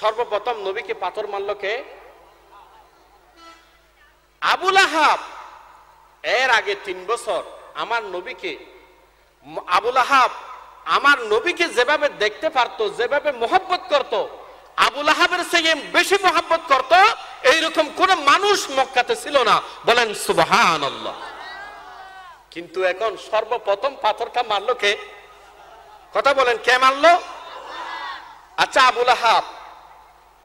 সর্বপ্রথম নবীকে পাথর মারল কে? আবু লাহাব। এর আগে 3 বছর আমার নবীকে, আবু লাহাব আমার নবীকে যেভাবে দেখতে পারতো, যেভাবে মহব্বত করত, আবু লাহাবের চেয়ে বেশি মহব্বত করত, এইরকম কোন মানুষ মক্কাতে ছিল না। বলেন সুবহানাল্লাহ। কিন্তু এখন সর্বপ্রথম পাথরটা মারলো কে? কথা বলেন, কে মারলো? আচ্ছা, আবু লাহাব।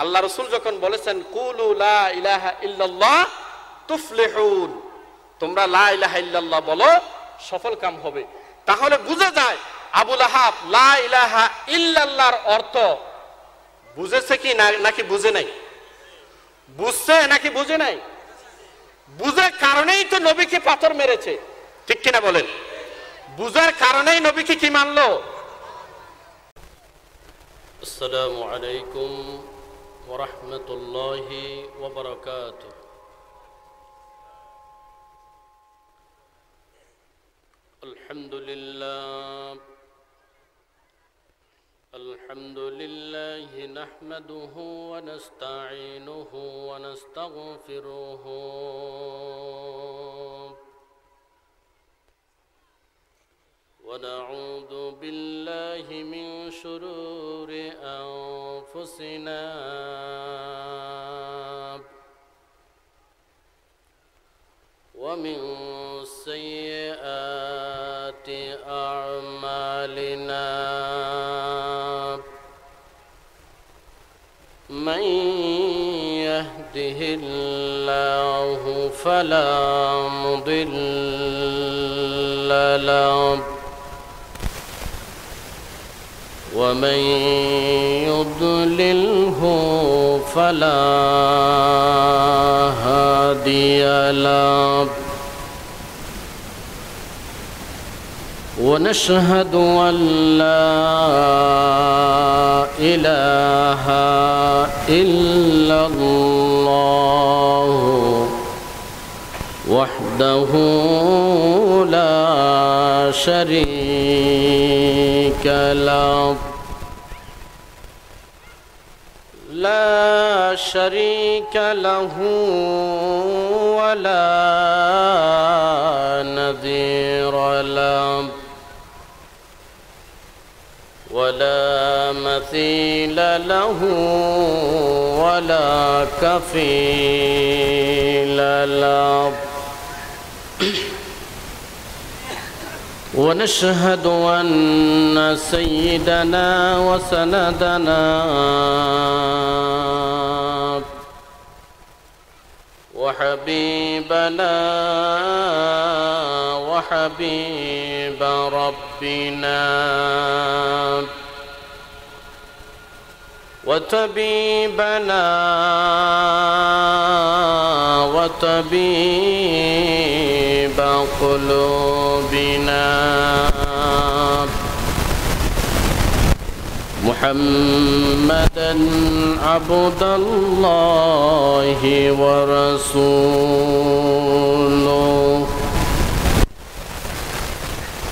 আল্লাহ রাসূল যখন বলেছেন কুলু লা ইলাহা ইল্লাল্লাহ তুফলিহুন, তোমরা লা ইলাহা ইল্লাল্লাহ বলো, সফল কাম হবে। তাহলে বুঝা যায় আবু লাহাব লা ইলাহা ইল্লাল্লাহর অর্থ বুঝেছে কি নাকি বুঝে নাই? বুঝছে নাকি বুঝে নাই? বুঝার কারণেই তো নবীকে পাথর মেরেছে, ঠিক কিনা বলেন? বুঝার কারণেই নবীকে কি মানলো? আসসালামু আলাইকুম ওয়া রাহমাতুল্লাহি ওয়া বারাকাতুহু। الحمد لله نحمده ونستعينه ونستغفره ونعوذ بالله من شرور أنفسنا ومن سيئات أعمالنا من يهده الله فلا مضل له ومن يضلله فلا هادي له ونشهد أن لا إله إلا الله وحده لا شريك له ولا نذير له ولا مثيل له ولا كفيل له ونشهد أن سيدنا وسندنا وحبيبنا وحبيب ربنا وطبيبنا وطبيب قلوبنا محمدا عبد الله ورسوله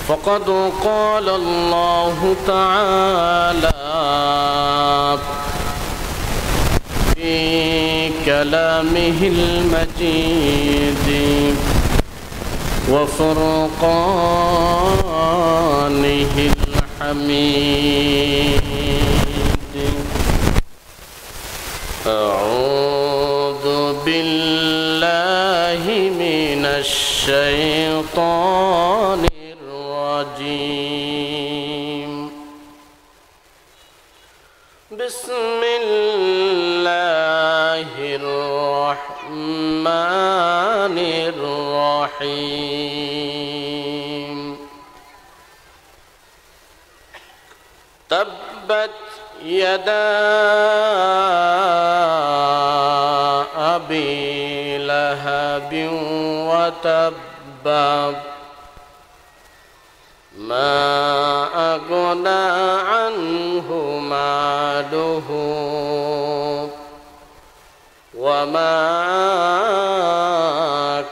فقد قال الله تعالى في كلامه المجيد وفرقانه الحميد أعوذ بالله من الشيطان الرجيم بسم الله الرحمن الرحيم تبت يدا أبي لهب وتب ما أغنى عنه ماله وما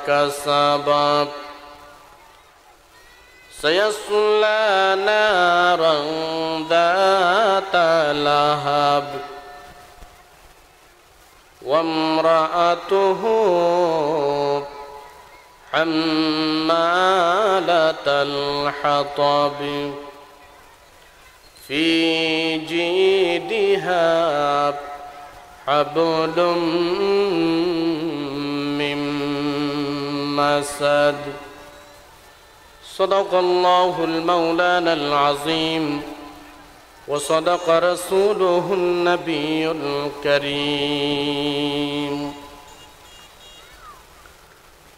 كسب سيصلى نارا ذات لهب وامرأته حمالة الحطب في جيدها حبل من مسد صدق الله المولانا العظيم وصدق رسوله النبي الكريم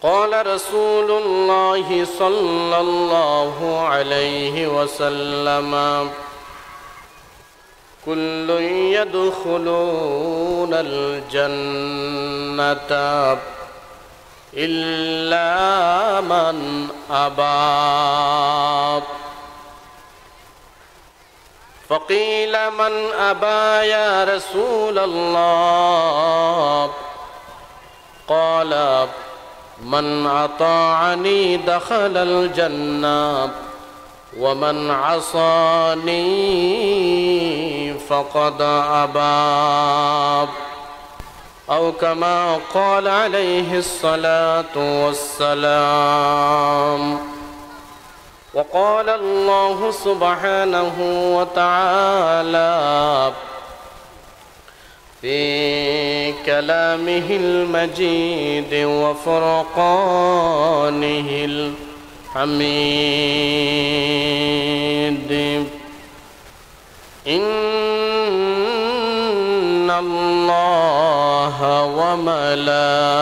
قال رسول الله صلى الله عليه وسلم كل يدخلون الجنة إلا من أبى فقيل من أبى يا رسول الله قال من أطاعني دخل الجنة ومن عصاني فقد أبى أو كما قال عليه الصلاة والسلام وقال الله سبحانه وتعالى في كلامه المجيد وفرقانه الحميد إن الله وملائكته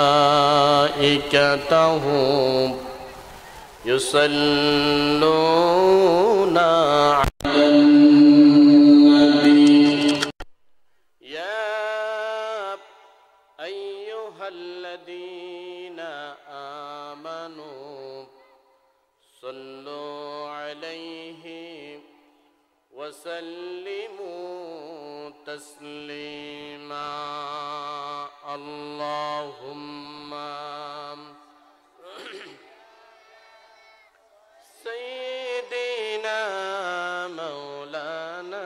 يصلون على النبي يا أيها الذين آمنوا صلوا عليه وسلموا تسليما اللهم سيدنا مولانا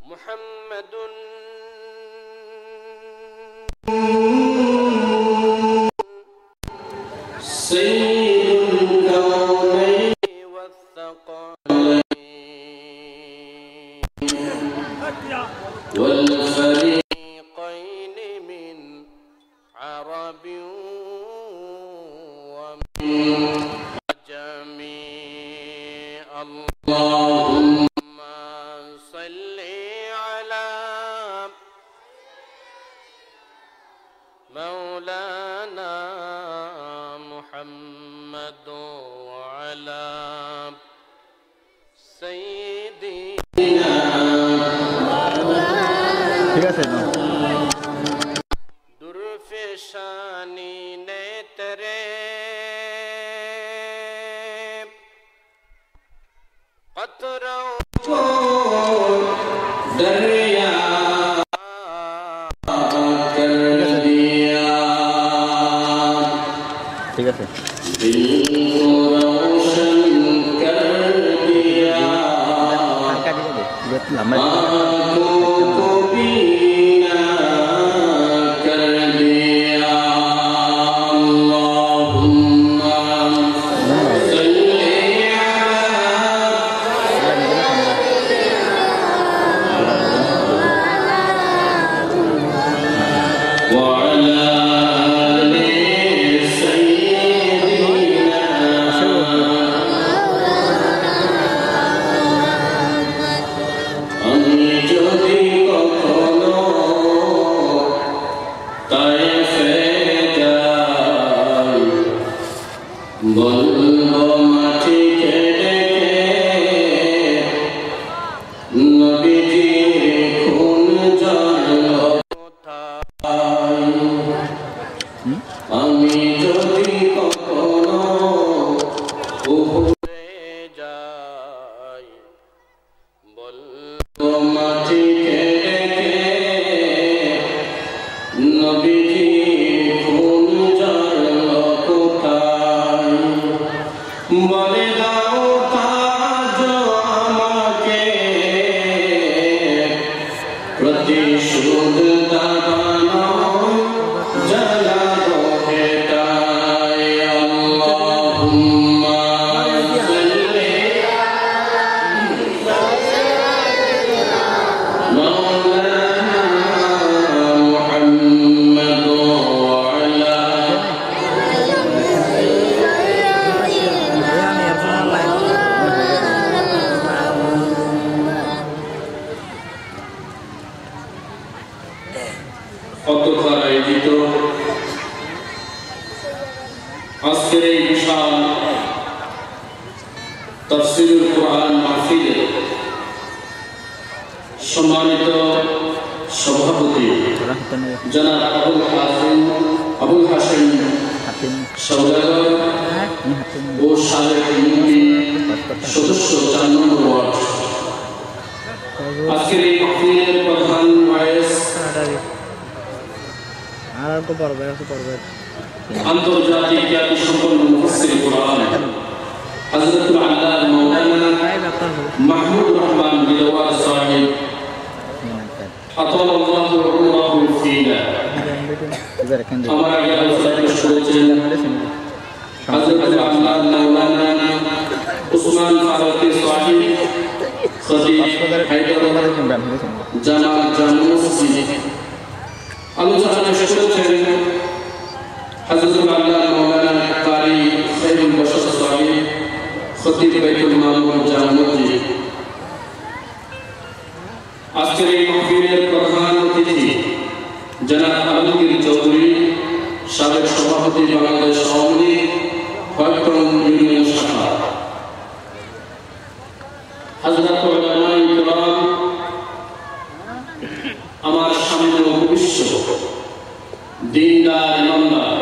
محمد سيد الكونين والثقلين والفريقين من عرب ومن عجم اللهم صل على مولانا محمد وعلى سيدنا درفشانی نے تیرے قطروں کو دریا کر دیا دل کو روشن کر دیا آنکھوں کو بینا کر دیا اللہم صلی وعلى آل سيدنا আমি যদি কখনো তায়েফে যাই বলবো মাটিকে ডেকে নবীজির খুন জল কোথায় আমি যদি কখনো উহুদে যাই বলবো মাটিকে ডেকে নবীজির খুন জল কোথায় বলে দাও তাজ আমাকে প্রতিশোধ দাবানো জ্বালাবো হেতায় আল্লাহুম্মা সাল্লি মাওলানা মুহাম্মদ ওয়া আলা অতঃপর আয়োজিত আজকের এই বিশাল তাফসীরুল কুরআন মাহফিলে সম্মানিত সভাপতি জনাব আবুল হাসেম সওদাগর ও সাবেক ইউপি সদস্য 4 নম্বর ওয়ার্ড, আজকের এই মাহফিলের প্রধান ওয়াইস আন্তর্জাতিক খ্যাতি সম্পন্ন মুফাসসির কুরআন হযরতুল আল্লাহ মাওলানা মাহমুদ রহমান বিলওয়ার সাহেব আতাল্লাহু উমরাহু ফিনা। আমার আগে আলোচনা করেছেন হযরতুল আল্লাহ মাওলানা উসমান ফারুকী সাহেব খতিব হায়দ্রাবাদ জামাত জামে মসজিদ। আলোচনা শেষ করেছেন হযরতুল আল্লাহ মাওলানা কারি সাইদুল বশর সাহেব খতিব বাইতুল মামুর জামে মসজিদ। আজকের এই মাহফিলের প্রধান অতিথি জনাব আলমগীর চৌধুরী, সাবেক সভাপতি বাংলাদেশ আওয়ামী লীগ খয়রপুর ইউনিয়ন শাখা। হযরত উলামায়ে কিরাম, আমার সামনে উপবিষ্ট দিনদার ইমানদার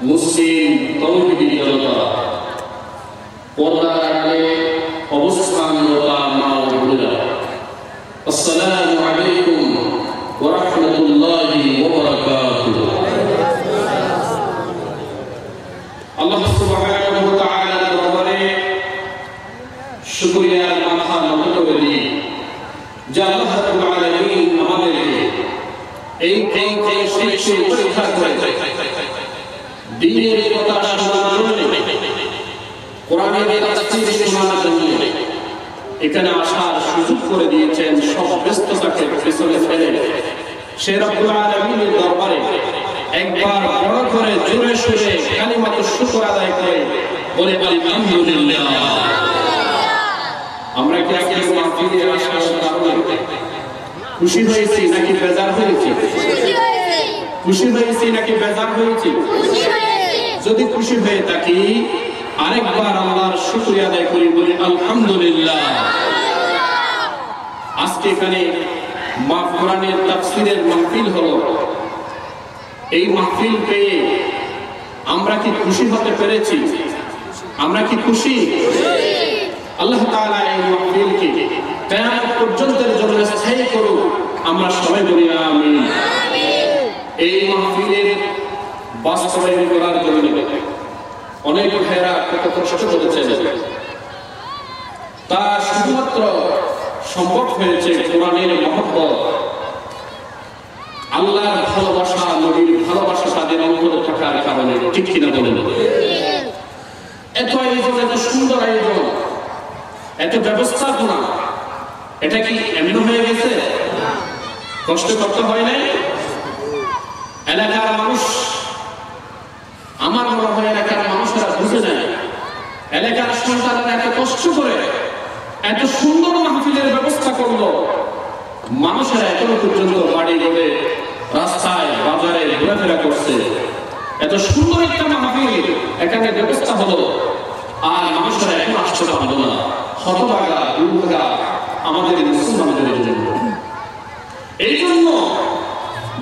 মুসলিম তৌহিদি জনতা, পর্দার আড়ালে অবস্থানরত মা ও বোনেরা, আসসালামু আলাইকুম ওয়া রাহমাতুল্লাহি ওয়া বারাকাতুহু। আল্লাহ সুবহানাহু ওয়া তাআলার দরবারে শুকরিয়ার মাথা নত করে দিই যে আল্লাহ রাব্বুল আলামিন আমাদেরকে এই সেই পরীক্ষা করে দ্বীনের কথা শোনার জন্য, কোরআনের তাফসীর শোনার জন্য এখানে আসার সুযোগ করে দিয়েছেন। সব ব্যস্ততাকে পিছনে ফেলে সে রব্বুল আলামিনের দরবারে একবার বড় করে জোরে সুরে কালিমাত শুকর আদায় করে বলে আলহামদুলিল্লাহ। আমরা কি আজকে মাহফিলে আসার কারণে খুশি হয়েছি নাকি বেজার হয়েছি? খুশি হয়েছি নাকি বেজার হয়েছি? যদি খুশি হয়ে থাকি আরেকবার আল্লাহর শুকরিয়া আদায় করি, বলি আলহামদুলিল্লাহ। আজকে এখানে কোরআনের তাফসীরের মাহফিল হলো। এই মাহফিল পেয়ে আমরা কি খুশি হতে পেরেছি? আমরা কি খুশি? আল্লাহ তাআলা এই মাহফিলকে কিয়ামত পর্যন্তের জন্য স্থায়ী করুক, আমরা সবাই বলি আমিন। এই মাহফিলের বাস্তবায়ন করার জন্য অনেক ভাইরা কত কষ্ট করেছেন, তা শুধুমাত্র সম্ভব হয়েছে কোরআনের মহব্বত, আল্লাহর ভালোবাসা, নবীর ভালোবাসা তাদের অন্তরে থাকার কারণে। ঠিক কিনা বলেন? এত আয়োজন, এত সুন্দর আয়োজন, এত ব্যবস্থাপনা, এটা কি এমন হয়ে গেছে? কষ্ট করতে হয় নাই? এলাকার মানুষ, আমার মনে হয় এলাকার মানুষেরা বুঝে নেয়, এলাকার সন্তানরা এত কষ্ট করে এত সুন্দর মাহফিলের ব্যবস্থা করলো, মানুষেরা এখনো পর্যন্ত বাড়ি ঘরে রাস্তায় বাজারে ঘোরাফেরা করছে। এত সুন্দর একটা মাহফিল এখানে ব্যবস্থা হলো, আর মানুষেরা এখন আসতে পারলো না। হতভাগা দুর্ভাগা আমাদের মুসলমানদের জন্য। এই জন্য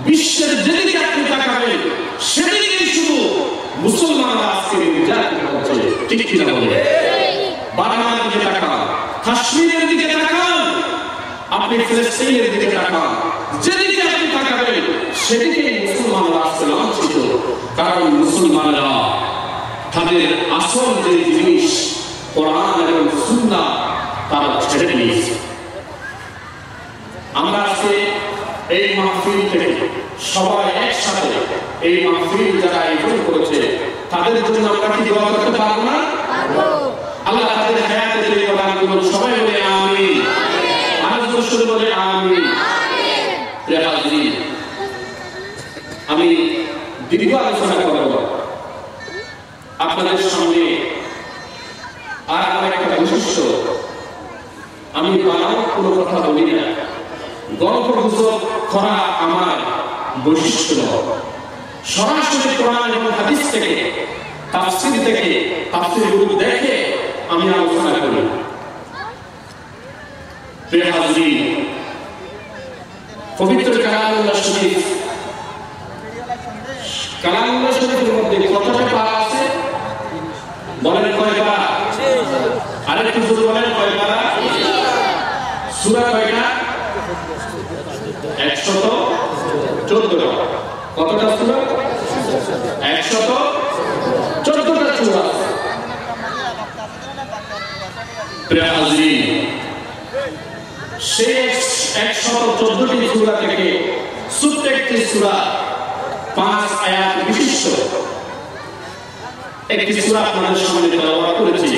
বিশ্বের যেদিকে আপনি তাকাবেন সেদিকেই শুধু মুসলমানরা আজকে নির্যাতিত হচ্ছে। ঠিক কিনা বলে? বার্মার দিকে তাকান, কাশ্মীরের দিকে তাকান, আপনি ফিলিস্তিনের দিকে তাকান, যেদিকে আপনি তাকাবেন সেদিকে মুসলমানরা আজকে লাঞ্ছিত। কারণ মুসলমানরা তাদের তাদের আসল যে জিনিস কোরআন এবং সুন্নাহ তারা ছেড়ে দিয়েছে। আমরা আজকে এই মাহফিল থেকে সবাই একসাথে এই মাহফিল যারা আয়োজন করেছে তাদের জন্য আমরা কি দোয়া করতে পারবো না? আল্লাহ তাদের হায়াতে তৈরি করার জন্য সবাই বলে আমিন। আরেকজন শুরু বলে আমিন। প্রিয় হাজিরিন, আমি দীর্ঘ আলোচনা করব আপনাদের সামনে। আর আমার একটা বৈশিষ্ট্য, আমি বানাও কোনো কথা বলি না, গল্প গুজব করা আমার বৈশিষ্ট্য নয়। সরাসরি কোরআন এবং হাদিস থেকে, তাফসীর থেকে, তাফসীরগুলো দেখে আমি আলোচনা করি। প্রিয় হাজিরিন, পবিত্র কালামুল্লাহ শরীফ, কালামুল্লাহ শরীফের মধ্যে কতটা পারা আছে বলেন? কয় পারা? আরেকটু জোরে বলেন, কয় পারা? সূরা কয়টা? 114টা। কতটা সূরা? 114টা সূরা। প্রিয় হাজিরিন, সেই 114টি সূরা থেকে ছোট্ট একটি সূরা 5 আয়াত বিশিষ্ট একটি সূরা আপনাদের সামনে তেলাওয়াত করেছি।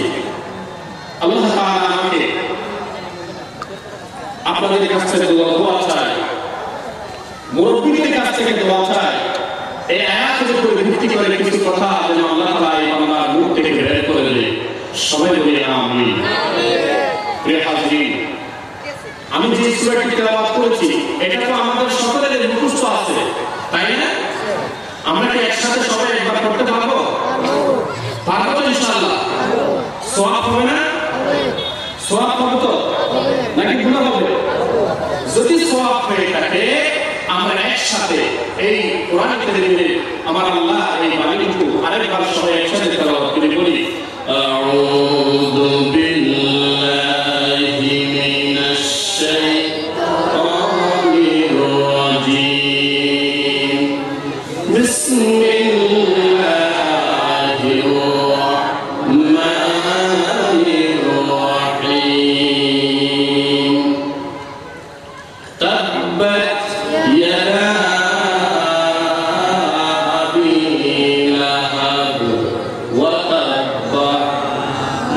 আল্লাহ তাআলা আমাকে আপনাদের কাছ থেকে দোয়া চাই, মুরব্বীদের কাছ থেকে দোয়া চাই, এই আয়াতের উপর ভিত্তি করে কিছু কথা যেন আল্লাহ তাআলা এই বান্দার মুখ থেকে বের করে দেয়। সবাই বলি আমিন। প্রিয় হাজিরিন, আমি যে সূরাটি তেলাওয়াত করেছি এটা তো আমাদের সকলের মুখস্থ আছে, তাই না? আমরা কি একসাথে সবাই একবার পড়তে পারবো? পারবো তো ইনশাআল্লাহ? সওয়াব হবে না? সওয়াব হবে তো নাকি গুনাহ হবে? যদি সওয়াব হয়ে থাকে আমরা একসাথে এই কোরআন কারীমে আমার আল্লাহ এই বাণীটুকু আরেকবার সবাই একসাথে তেলাওয়াত করে বলি, আউযু বিল্লাহি মিনাশ শাইতানির রাজীম, বিসমিল্লাহির রাহমানির রাহিম, তাব্বাত ইয়াদা আবি লাহাব ওয়া তাব্বা,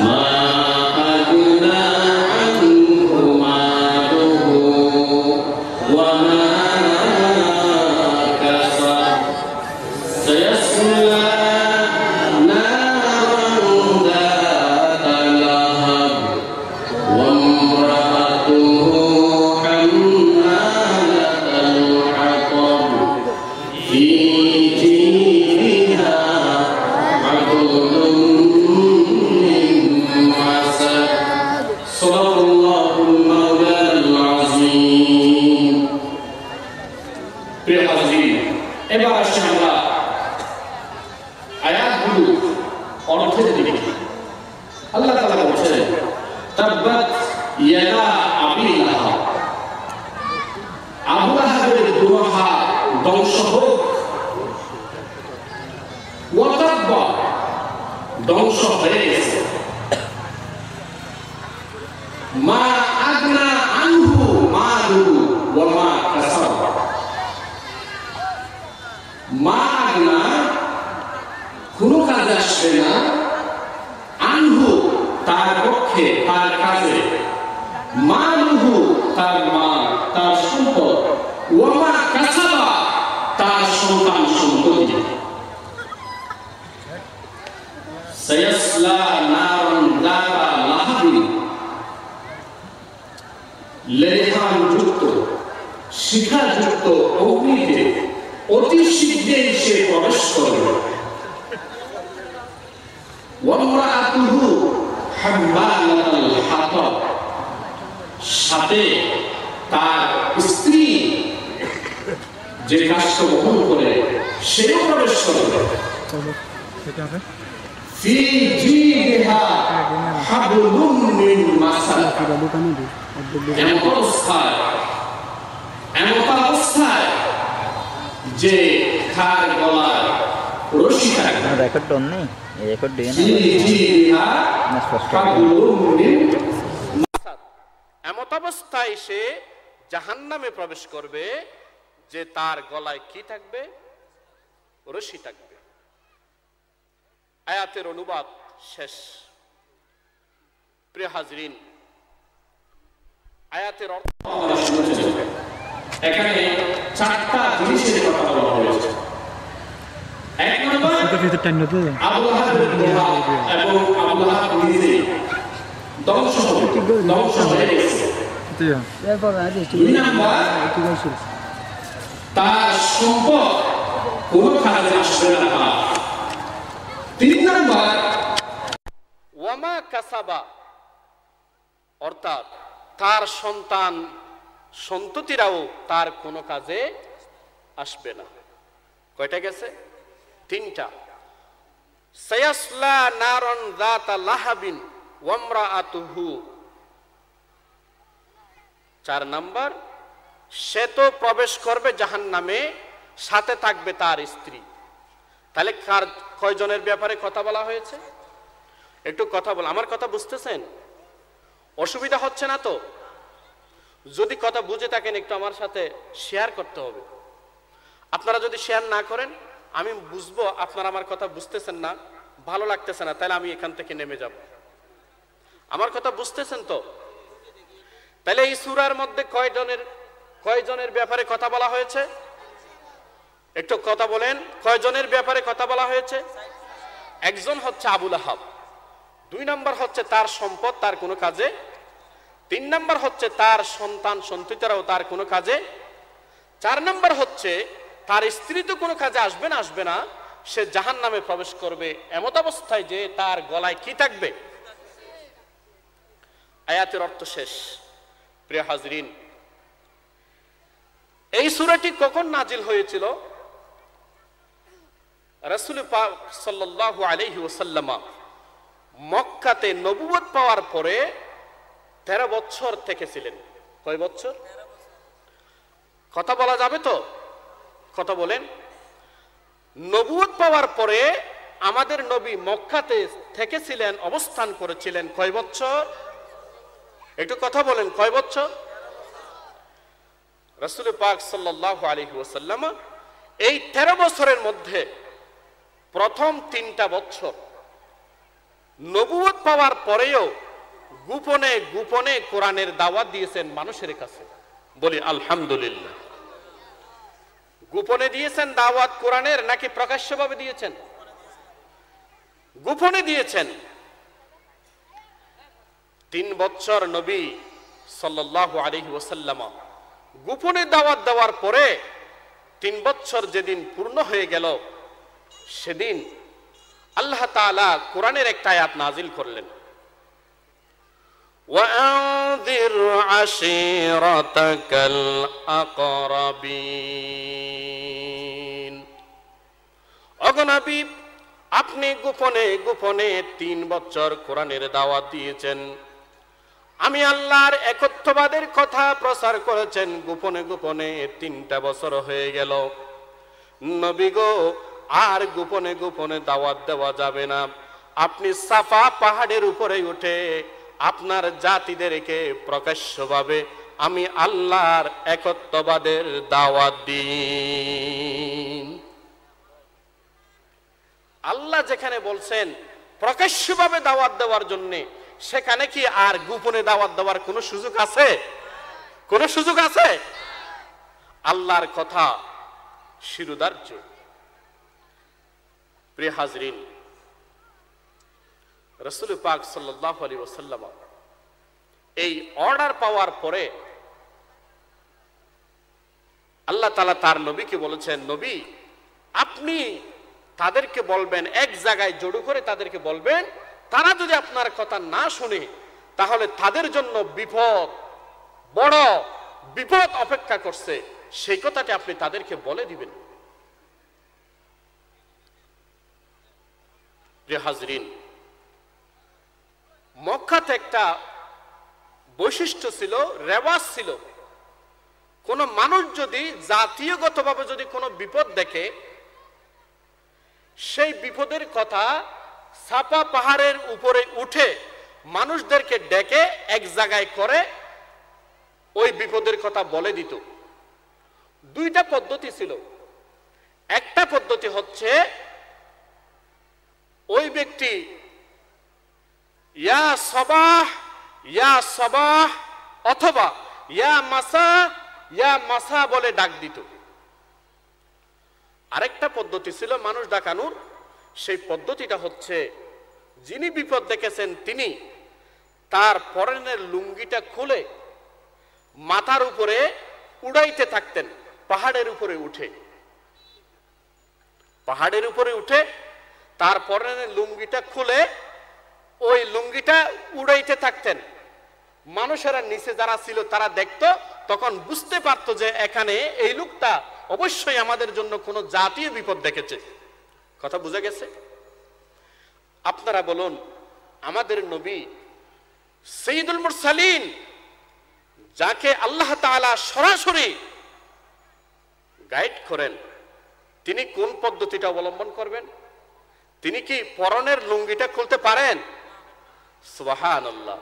মা আগনা আনহু মালুহু ওয়া মা কাসাব, সায়াসলা নারান যাতা লাহাব ওয়া ইমরাতুহু হাম্মালাতাল হাতাব, ফি জিদিহা হাবলুম মিন মাসাদ। সাল্লাল্লাহুল মাওলানাল আযীম। প্রিয় হাজিরিন, এবার আসি আমরা আয়াতগুলো অর্থের দিকে। আল্লাহ তাআলা বলছেন, তাব্বাত ইয়াদা আবি লাহাব, আবু লাহাবের দুই হাত ধ্বংস হোক, ওয়া তাব্বা ধ্বংস হয়ে গেছে, মা আগনা আনহু মালুহু ওয়া মা কাসাব, মা আগনা কোনো কাজে আসবে না, আনহু তার পক্ষে তার কাজে, মালুহু তার মাল তার সম্পদ, ওয়া মা কাসাবা তার সন্তান সন্ততি, সায়াসলা নারান যাতা লাহাবি, লেখান যুক্ত শিখা যুক্ত অগ্নিতে অতি শীঘ্রই সে প্রবেশ করবে, ওয়া ইমরাতুহু হাম্মালাতাল হাতাব, সাথে তার স্ত্রী যে কাজটা বহন করে সেও প্রবেশ করবে, ফি জিদিহা হাবলুম মিন মাসাদ, এমন অবস্থায় যে তার গলায় রশি থাকবে। রেকর্ড অন নেই, রেকর্ড দিয়ে না না স্পষ্ট এমত অবস্থায় সে জাহান্নামে প্রবেশ করবে যে তার গলায় কি থাকবে? রশি থাকবে। আয়াতের অনুবাদ শেষ। প্রিয় হাজরিন, আয়াতের অর্থ এখানে চারটা জিনিসের কথা বলা হয়েছে। এক নম্বর আবু লাহাবের প্রভাব এবং আবু লাহাব নিজে ধ্বংস হয়ে গেছে। দুই নম্বর তার সম্পদ কোনো কাজে আসবে না। তিন নম্বর ওয়ামা কাসাবা, অর্থাৎ তার সন্তান সন্ততিরাও তার কোনো কাজে আসবে না। কয়টা গেছে? তিনটা। সায়াসলা নারন যাতা লাহাবিন ওয়ামরাআতুহু, 4 নাম্বার সে তো প্রবেশ করবে জাহান্নামে, সাথে থাকবে তার স্ত্রী। তাহলে কয়জনের ব্যাপারে কথা বলা হয়েছে? একটু কথা বল, আমার কথা বুঝতেছেন? অসুবিধা হচ্ছে না তো? যদি কথা বুঝে থাকেন একটু আমার সাথে শেয়ার করতে হবে। আপনারা যদি শেয়ার না করেন আমি বুঝবো আপনারা আমার কথা বুঝতেছেন না, ভালো লাগতেছে না, তাহলে আমি এখান থেকে নেমে যাব। আমার কথা বুঝতেছেন তো? তাহলে এই সূরার মধ্যে কয়জনের ব্যাপারে কথা বলা হয়েছে? একটু কথা বলেন, কয়জনের ব্যাপারে কথা বলা হয়েছে? একজন হচ্ছে আবু লাহাব, 2 নাম্বার হচ্ছে তার সম্পদ তার কোনো কাজে, 3 নাম্বার হচ্ছে তার সন্তান সন্ততিরাও তার কোনো কাজে, 4 নাম্বার হচ্ছে তার স্ত্রী তো কোনো কাজে আসবে না, সে জাহান্নামে প্রবেশ করবে এমত অবস্থায় যে তার গলায় কি থাকবে? আয়াতের অর্থ শেষ। প্রিয় হাজরিন, এই সূরাটি কখন নাজিল হয়েছিল? রাসূল পাক সাল্লাল্লাহু আলাইহি ওয়াসাল্লাম মক্কাতে নবুয়ত পাওয়ার পরে 13 বছর থেকেছিলেন। কয় বছর? কথা বলা যাবে তো? কথা বলেন। নবুয়ত পাওয়ার পরে আমাদের নবী মক্কাতে থেকেছিলেন, অবস্থান করেছিলেন কয় বছর? একটু কথা বলেন, কয় বছর? রাসূল পাক সাল্লাল্লাহু আলাইহি ওয়াসাল্লাম এই 13 বছরের মধ্যে প্রথম 3টা বছর নবুয়ত পাওয়ার পরেও গোপনে গোপনে কোরআনের দাওয়াত দিয়েছেন মানুষের কাছে। বলি আলহামদুলিল্লাহ। গোপনে দিয়েছেন দাওয়াত কোরআনের, নাকি প্রকাশ্যভাবে দিয়েছেন? গোপনে দিয়েছেন। 3 বছর নবী সাল্লাল্লাহু আলাইহি ওয়াসাল্লাম গোপনে দাওয়াত দেওয়ার পরে 3 বছর যেদিন পূর্ণ হয়ে গেল, সেদিন আল্লাহ তাআলা কোরআনের একটা আয়াত নাজিল করলেন, ওয়াআযির আশীরাতাকাল আকরাবিন। ওগো নবী, আপনি গোপনে গোপনে 3 বছর কোরআনের দাওয়াত দিয়েছেন, আমি আল্লাহর একত্ববাদের কথা প্রচার করেছেন গোপনে গোপনে 3টা বছর হয়ে গেল। নবী গো, আর গোপনে গোপনে দাওয়াত দেওয়া যাবে না। আপনি সাফা পাহাড়ের উপরে উঠে আপনার জাতিদেরকে প্রকাশ্যভাবে আমি আল্লাহর একত্ববাদের দাওয়াত দিন। আল্লাহ যেখানে বলছেন প্রকাশ্যভাবে দাওয়াত দেওয়ার জন্য, সেখানে কি আর গোপনে দাওয়াত দেওয়ার কোনো সুযোগ আছে? কোনো সুযোগ আছে? আল্লাহর কথা শিরোধার্য। প্রিয় হাজরিন, রাসূল পাক সাল্লাল্লাহু আলাইহি ওয়াসাল্লাম এই অর্ডার পাওয়ার পরে আল্লাহ তাআলা তার নবীকে বলেছেন, নবী আপনি তাদেরকে বলবেন, এক জায়গায় জড়ো করে তাদেরকে বলবেন, তারা যদি আপনার কথা না শুনে তাহলে তাদের জন্য বিপদ, বড় বিপদ অপেক্ষা করছে, সেই কথাটি আপনি তাদেরকে বলে দিবেন। প্রিয় হাজরিন, মক্কাতে একটা বৈশিষ্ট্য ছিল, রেওয়াজ ছিল, কোন মানুষ যদি জাতীয়গতভাবে যদি কোনো বিপদ দেখে, সেই বিপদের কথা সাফা পাহাড়ের উপরে উঠে মানুষদেরকে ডেকে এক জায়গায় করে ওই বিপদের কথা বলে দিত। দুইটা পদ্ধতি ছিল। একটা পদ্ধতি হচ্ছে ওই ব্যক্তি ইয়া সবাহ অথবা ইয়া মাসা বলে ডাক দিত। আরেকটা পদ্ধতি ছিল মানুষ ডাকানোর। সেই পদ্ধতিটা হচ্ছে যিনি বিপদ দেখেছেন তিনি তার পরনের লুঙ্গিটা খুলে মাথার উপরে উড়াইতে থাকতেন। পাহাড়ের উপরে উঠে তার পরনের লুঙ্গিটা খুলে ওই লুঙ্গিটা উড়াইতে থাকতেন। মানুষেরা নিচে যারা ছিল তারা দেখতো, তখন বুঝতে পারতো যে এখানে এই লোকটা অবশ্যই আমাদের জন্য কোনো জাতীয় বিপদ দেখেছে। কথা বুঝা গেছে? আপনারা বলুন, আমাদের নবী সাইয়্যিদুল মুরসালিন যাকে আল্লাহ তাআলা সরাসরি গাইড করেন, তিনি কোন পদ্ধতিটা অবলম্বন করবেন? তিনি কি পরনের লুঙ্গিটা খুলতে পারেন? সুবহানাল্লাহ।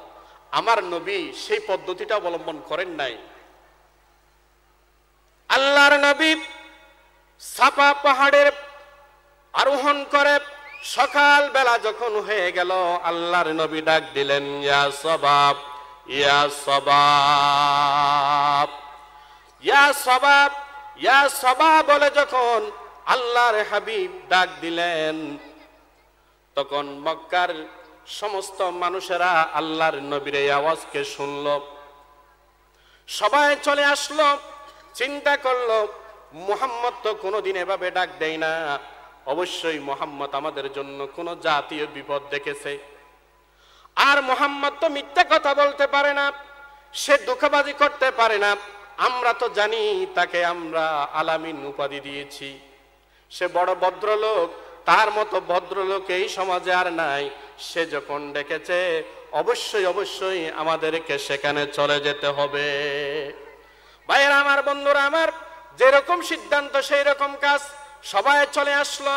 আমার নবী সেই পদ্ধতিটা অবলম্বন করেন নাই। আল্লাহর নবী সাফা পাহাড়ের আরোহণ করে সকাল বেলা যখন হয়ে গেল, আল্লাহর নবী ডাক দিলেন, ইয়া সবাব, ইয়া সবাব, ইয়া সবাব, ইয়া সবাব বলে যখন আল্লাহর হাবিব ডাক দিলেন, তখন মক্কার সমস্ত মানুষেরা আল্লাহর নবীর এই আওয়াজকে শুনল। সবাই চলে আসলো, চিন্তা করলো মুহাম্মদ তো কোনোদিন এভাবে ডাক দেয় না, অবশ্যই মুহাম্মদ আমাদের জন্য কোনো জাতীয় বিপদ দেখেছে। আর মুহাম্মদ তো মিথ্যা কথা বলতে পারে না, সে ধোঁকাবাজি করতে পারে না। আমরা তো জানি তাকে আমরা আলামিন উপাধি দিয়েছি, সে বড় ভদ্রলোক, তার মতো ভদ্রলোক এই সমাজে আর নাই। সে যখন ডেকেছে অবশ্যই অবশ্যই আমাদেরকে সেখানে চলে যেতে হবে। ভাইয়েরা আমার, বন্ধুরা আমার, যেরকম সিদ্ধান্ত সেই রকম কাজ। সবাই চলে আসলো,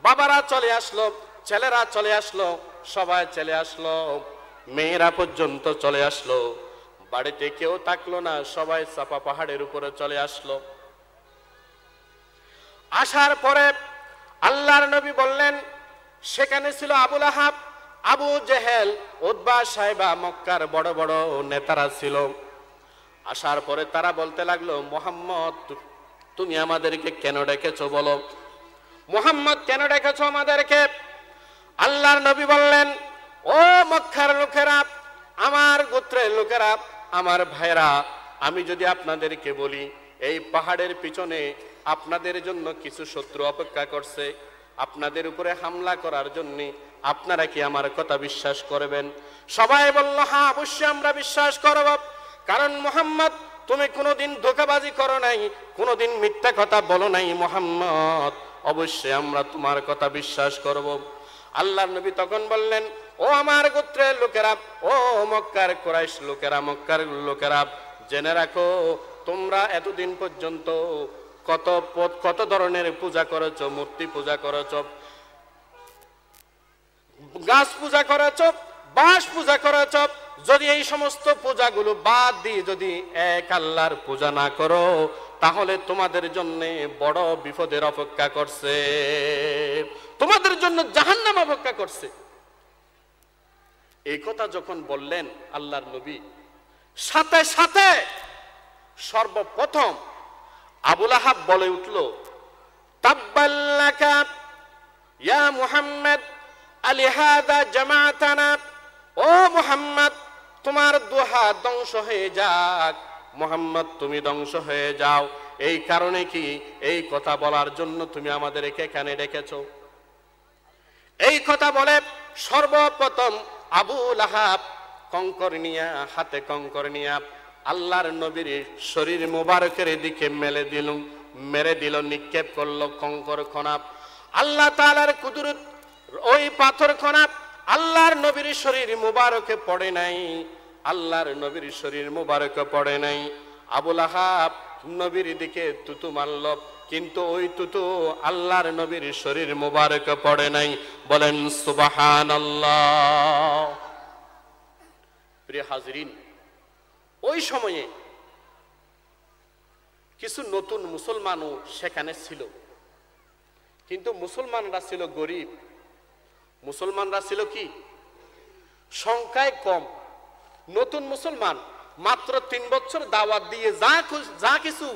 বাবারা চলে আসলো, ছেলেরা চলে আসলো, সবাই চলে আসলো, মেয়েরা পর্যন্ত চলে আসলো। বাড়িতে কেউ থাকলো না, সবাই সাফা পাহাড়ের উপরে চলে আসলো। আসার পরে আল্লাহর নবী বললেন, সেখানে ছিল আবুল আহাব, আবু জেহেল, উতবা, সাইবা, মক্কার বড় বড় নেতারা ছিল। আসার পরে তারা বলতে লাগলো, মুহাম্মদ তুমি আমাদেরকে কেন ডেকেছো বলো, মুহাম্মদ কেন ডেকেছো আমাদেরকে? আল্লাহর নবী বললেন, ও মক্কার লোকেরা, আমার গোত্রের লোকেরা, আমার ভাইরা, আমি যদি আপনাদেরকে বলি এই পাহাড়ের পিছনে আপনাদের জন্য কিছু শত্রু অপেক্ষা করছে আপনাদের উপরে হামলা করার জন্য, আপনারা কি আমার কথা বিশ্বাস করবেন? সবাই বলল, হ্যাঁ অবশ্যই আমরা বিশ্বাস করব, কারণ মুহাম্মদ তুমি কোনোদিন ধোঁকাবাজি করো নাই, কোনোদিন মিথ্যা কথা বলো নাই মুহাম্মদ, অবশ্যই আমরা তোমার কথা বিশ্বাস করব। আল্লাহর নবী তখন বললেন, ও আমার গোত্রের লোকেরা, ও মক্কার কুরাইশ লোকেরা, মক্কার লোকেরা, জেনে রাখো তোমরা এতদিন পর্যন্ত কত ধরনের পূজা করেছ, মূর্তি পূজা করেছ, গাছ পূজা করেছ, বাঁশ পূজা করেছ। যদি এই সমস্ত পূজাগুলো বাদ দিয়ে যদি এক আল্লাহর পূজা না করো, তাহলে তোমাদের জন্য বড় বিপদের অপেক্ষা করছে, তোমাদের জন্য জাহান্নাম অপেক্ষা করছে। এই কথা যখন বললেন আল্লাহর নবী, সাথে সাথে সর্বপ্রথম আবুল আহাব বলে উঠল, তাব্বাল্লাকা ইয়া মুহাম্মদ আলিহাদা জামাতানা, ও মুহাম্মদ তোমার দুহা ধ্বংস হয়ে যাক, মুহাম্মদ তুমি ধ্বংস হয়ে যাও। এই কারণে কি এই কথা বলার জন্য তুমি আমাদেরকে এখানে ডেকেছো? এই কথা বলে সর্বপ্রথম আবুল আহাব কঙ্কর নিয়া, হাতে কঙ্কর নিয়া আল্লাহর নবীর শরীর মুবারকের দিকে মেরে দিল, নিক্ষেপ করলো কঙ্কর খনা। আল্লাহ তাআলার কুদরত, ওই পাথর খনা আল্লাহর নবীর শরীর মুবারকে পড়ে নাই, আল্লাহর নবীর শরীর মুবারকে পড়ে নাই। আবুল আহাব নবীর দিকে তুতু মারল, কিন্তু ওই তুতু আল্লাহর নবীর শরীর মুবারক পড়ে নাই। বলেন সুবহানাল্লাহ। প্রিয় হাজরিন, ওই সময়ে কিছু নতুন মুসলমানও সেখানে ছিল, কিন্তু মুসলমানরা ছিল গরিব, মুসলমানরা ছিল কি সংখ্যায় কম। নতুন মুসলমান মাত্র 3 বছর দাওয়াত দিয়ে যা কিছু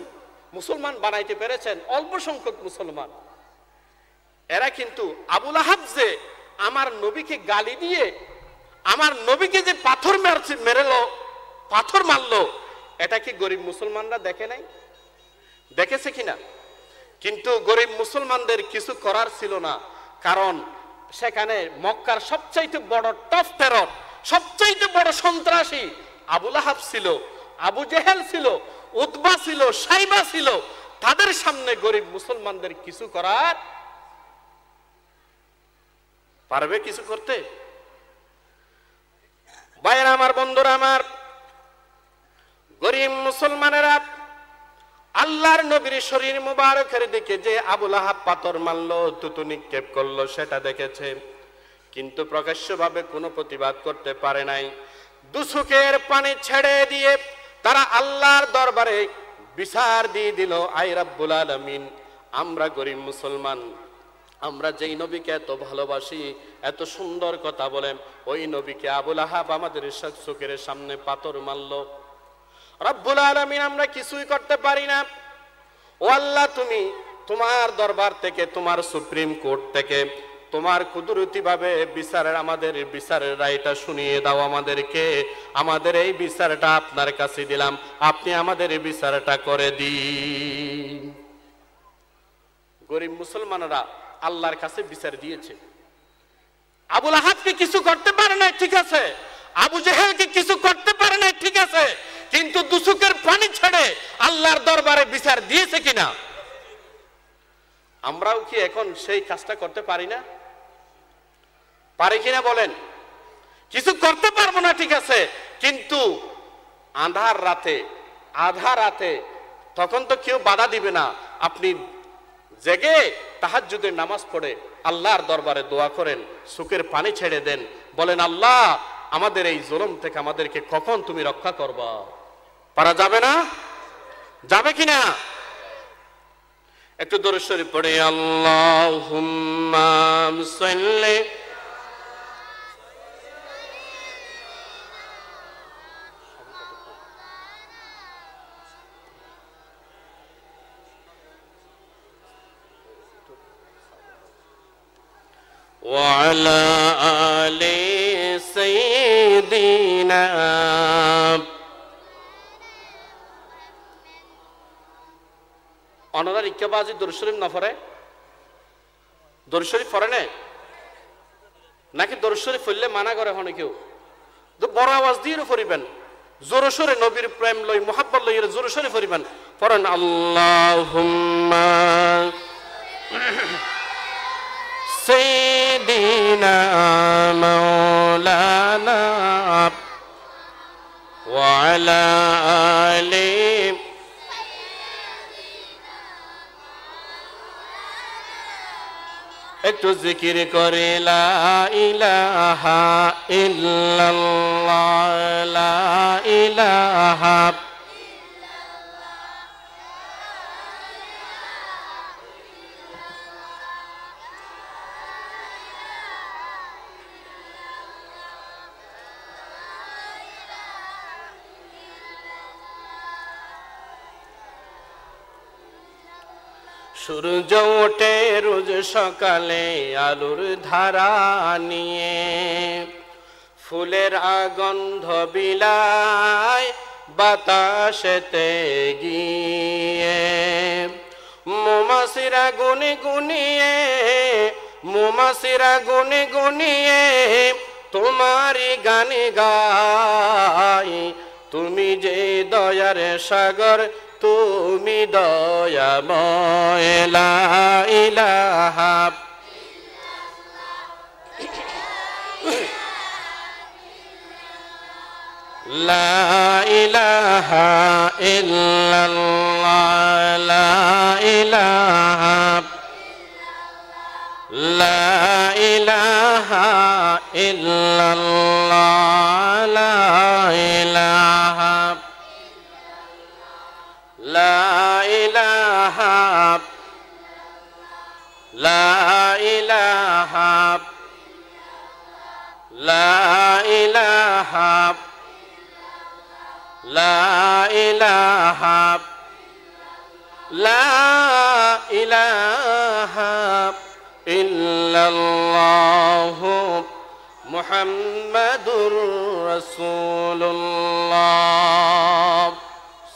মুসলমান বানাইতে পেরেছেন অল্প সংখ্যক মুসলমান। এরা কিন্তু আবুল আহাব যে আমার নবীকে গালি দিয়ে আমার নবীকে যে পাথর মারলো, এটা কি গরিব মুসলমানরা দেখে নাই? দেখেছে কিনা? কিন্তু গরিব মুসলমানদের কিছু করার ছিল না, কারণ সেখানে মক্কার সবচাইতে বড় টপ টেরর, সবচাইতে বড় সন্ত্রাসী আবুল আহাব ছিল, আবু জেহেল ছিল, উতবা ছিল, সাইবা ছিল। তাদের সামনে গরিব মুসলমানদের কিছু করার পারবে? কিছু করতে? ভাইরা আমার, বন্ধুরা আমার, গরিব মুসলমানেরা আল্লাহর নবীর শরীর মুবারকের দিকে যে আবুল আহাব পাথর মারলো, তুতু নিক্ষেপ করলো, সেটা দেখেছে, কিন্তু প্রকাশ্যভাবে কোনো প্রতিবাদ করতে পারে নাই। দুচোখের পানি ছেড়ে দিয়ে তারা আল্লাহর দরবারে বিচার দিয়ে দিল, আই রাব্বুল আলামিন, আমরা গরিব মুসলমান, আমরা যেই নবীকে এত ভালোবাসি, এত সুন্দর কথা বলেন, ওই নবীকে আবুল আহাব আমাদের চোখের সামনে পাথর মারলো। রব্বুল আলামিন, আমরা কিছুই করতে পারি না। ও আল্লাহ, তুমি তোমার দরবার থেকে, তোমার সুপ্রিম কোর্ট থেকে তোমার কুদরতি ভাবে আমাদের বিচারের রায়টা শুনিয়ে দাও আমাদেরকে। আমাদের এই বিচারটা আপনার কাছে দিলাম, আপনি আমাদের এই বিচারটা করে দিন। গরিব মুসলমানরা আল্লাহর কাছে বিচার দিয়েছে। আবুল আহাবকে কিছু করতে পারে না, ঠিক আছে, আবু জেহেলকে কিছু করতে পারে না, ঠিক আছে, কিন্তু দুচোখের পানি ছেড়ে আল্লাহর দরবারে বিচার দিয়েছে কিনা? আমরাও কি এখন সেই কাজটা করতে পারি না? পারি কিনা বলেন? কিছু করতে পারবো না, ঠিক আছে, কিন্তু আধার রাতে তখন তো কেউ বাধা দিবে না। আপনি জেগে তাহাজ্জুদের নামাজ পড়ে আল্লাহর দরবারে দোয়া করেন, চোখের পানি ছেড়ে দেন, বলেন, আল্লাহ, আমাদের এই জুলুম থেকে আমাদেরকে কখন তুমি রক্ষা করবা? পারা যাবে না? যাবে কিনা? একটু দরুদ শরীফ পড়ে, আল্লাহুম্মা সাল্লি ওয়ালা আলি সাইয়্যিদিনা। অনরা ইক্কাবাজি দরুদ শরীফ না পড়ে? দরুদ শরীফ পড়ে না নাকি? দরুদ শরীফ পড়লে মানা করে হনে কেউ? তো বড় আওয়াজ দিয়ে পড়িবেন, জোরে সোরে নবীর প্রেম লই, মুহাব্বত লই, জোরে সোরে পড়িবেন। পড়েন, আল্লাহুম্মা সাইয়্যিদিনা মাওলানা ওয়া আলা আলি। একটু জিকির করে, লা ইলাহা ইল্লাল্লাহ, লা ইলাহা। সূর্য ওঠে রোজ সকালে আলোর ধারা নিয়ে, ফুলের আগন্ধ বিলায় বাতাসেতে গিয়ে, মৌমাছিরা গুনে গুনিয়ে তোমারই গান গায়। তুমি যে দয়ার সাগর, তুমি দয়াময়, লা ইলাহা লা ইলাহা ইল্লাল্লাহ, লা ইলাহা ইলাহা লা ইলাহা ইল্লাল্লাহ লা ইলাহা লা ইলাহা লা ইলাহা লা ইলাহা লা ইলাহা লা ইলাহা ইল্লাল্লাহু মুহাম্মাদুর রাসূলুল্লাহ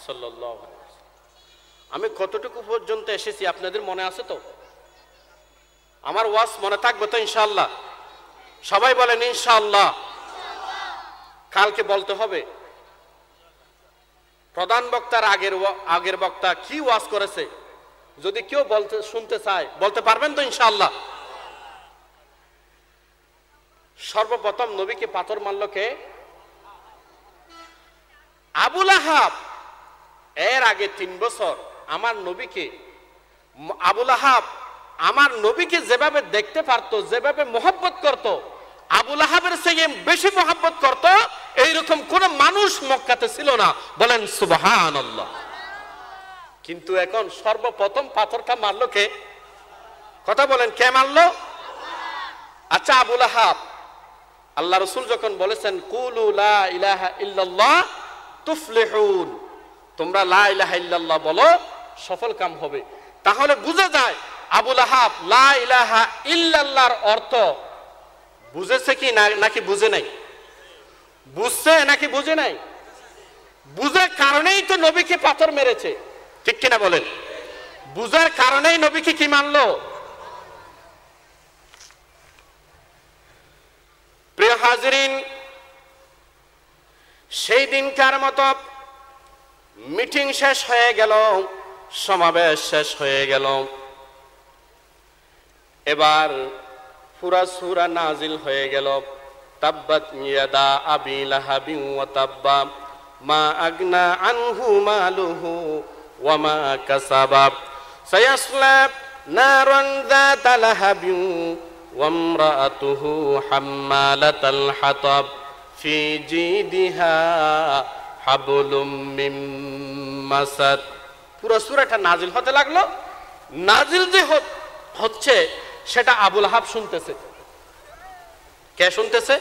সাল্লাল্লাহু আলাইহি ওয়াসাল্লাম। আমি কতটুকু পর্যন্ত এসেছি আপনাদের মনে আছে তো? আমার ওয়াজ মনে থাকবে তো ইনশাআল্লাহ? সবাই বলেন ইনশাআল্লাহ। কালকে বলতে হবে প্রধান বক্তার আগের বক্তা কি ওয়াজ করেছে, যদি কেউ শুনতে চায় বলতে পারবেন তো ইনশাআল্লাহ? সর্বপ্রথম নবীকে পাথর মারল কে? আবু লাহাব। এর আগে 3 বছর আমার নবীকে, আবু লাহাব আমার নবীকে যেভাবে দেখতে পারতো, যেভাবে মোহাব্বত করত, আবু লাহাবের চেয়ে বেশি মোহাব্বত করত, এইরকম কোন মানুষ মক্কাতে ছিল না। বলেন সুবহানাল্লাহ। কিন্তু এখন সর্বপ্রথম পাথরটা মারলো কে? কথা বলেন, কে মারলো? আচ্ছা, আবু লাহাব, আল্লাহ রাসূল যখন বলেছেন কুলু লা ইলাহা ইল্লাল্লাহ তুফলিহুন, তোমরা লা ইলাহা ইল্লাল্লাহ বলো সফল কাম হবে, তাহলে বোঝা যায় আবু লাহাব লা ইলাহা ইল্লাল্লাহর অর্থ বুঝেছে কি নাকি বুঝে নাই? বুঝছে নাকি বুঝে নাই? বুঝার কারণেই তো নবীকে পাথর মেরেছে, ঠিক কিনা বলেন? বুঝার কারণেই নবীকে কি মানলো? প্রিয় হাজিরিন, সেই দিনকার মতো মিটিং শেষ হয়ে গেল, সমাবেশ শেষ হয়ে গেল। এবার পুরা সূরা নাজিল হয়ে গেল। তাব্বাত ইয়াদা আবি লাহাবিন ওয়া তাব্বা মা আগনা আনহু মালুহু ওয়া মা কাসাবা সায়াসলা নারান যাতা লাহাবিন ওয়া ইমরাআতুহু হাম্মালাতাল হাতাব ফি জিদিহা হাবলুম মিন মাসাদ। পুরো সূরাটা নাজিল হতে লাগলো। নাজিল যে হচ্ছে সেটা আবু লাহাব শুনতেছে। কে শুনতেছে?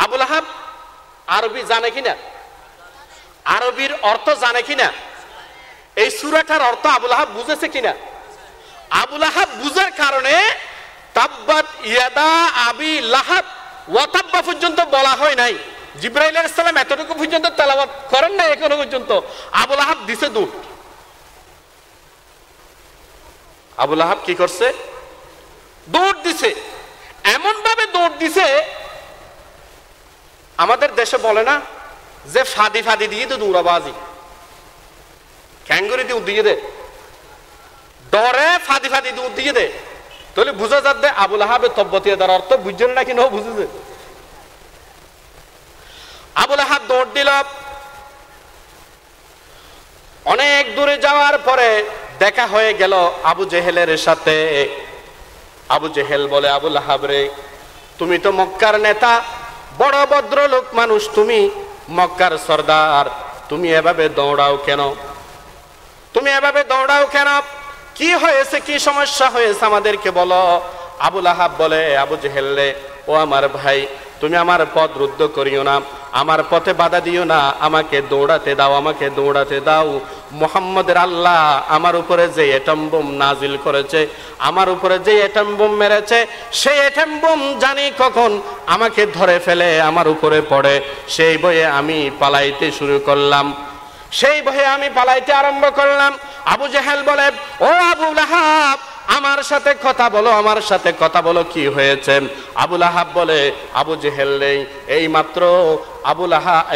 আবু লাহাব আরবি জানে কিনা? আরবির অর্থ জানে কিনা? এই সূরাটার অর্থ আবু লাহাব বুঝেছে কিনা? আবু লাহাব বুঝার কারণে তাব্বাত ইয়াদা আবি লাহাব ওয়া তাব্বা পর্যন্ত বলা হয় নাই। জিবরাইল আলাইহিস সালাম এতটুকু পর্যন্ত তেলাওয়াত করেন না এখনো পর্যন্ত। আবু লাহাব দিছে দৌড়। আবু লাহাব কি করছে? দৌড় দিছে। এমন ভাবে দৌড় দিছে, আমাদের দেশে বলে না যে ফাদি ফাদি দিয়ে তো দৌড়াবাজি, ক্যাঙ্গুরি দিয়ে দে, ডরে ফাদি ফাদি দিয়ে দে, তাহলে বুঝা যাবে আবু লাহাবের তব্বতিয়া দ্বারা অর্থ বুঝছেন নাকি না বুঝেছে। আবু লাহাব দৌড় দিল। অনেক দূরে যাওয়ার পরে দেখা হয়ে গেল আবু জেহেলের সাথে। আবু জেহেল বলে, আবু লাহাব রে, তুমি তো মক্কার নেতা, বড় ভদ্রলোক মানুষ, তুমি মক্কার সর্দার, তুমি এভাবে দৌড়াও কেন? তুমি এভাবে দৌড়াও কেন? কি হয়েছে? কি সমস্যা হয়েছে আমাদেরকে বলো। আবু লাহাব বলে, আবু জেহেল রে, ও আমার ভাই, তুমি আমার পথ রুদ্ধ করিও না, আমার পথে বাধা দিও না, আমাকে দৌড়াতে দাও, আমাকে দৌড়াতে দাও। মুহাম্মদের আল্লাহ আমার উপরে যে এটম বোম নাজিল করেছে, আমার উপরে যে এটম বোম মেরেছে, সেই এটম বোম জানি কখন আমাকে ধরে ফেলে আমার উপরে পড়ে। সেই ভয়ে আমি পালাইতে শুরু করলাম, সেই ভয়ে আমি পালাইতে আরম্ভ করলাম। আবু জেহেল বলে, ও আবু লাহাব, আমার সাথে কথা বলো, আমার সাথে কথা বলো, কি হয়েছে? আবু লাহাব বলে, আবু জেহেল নেই,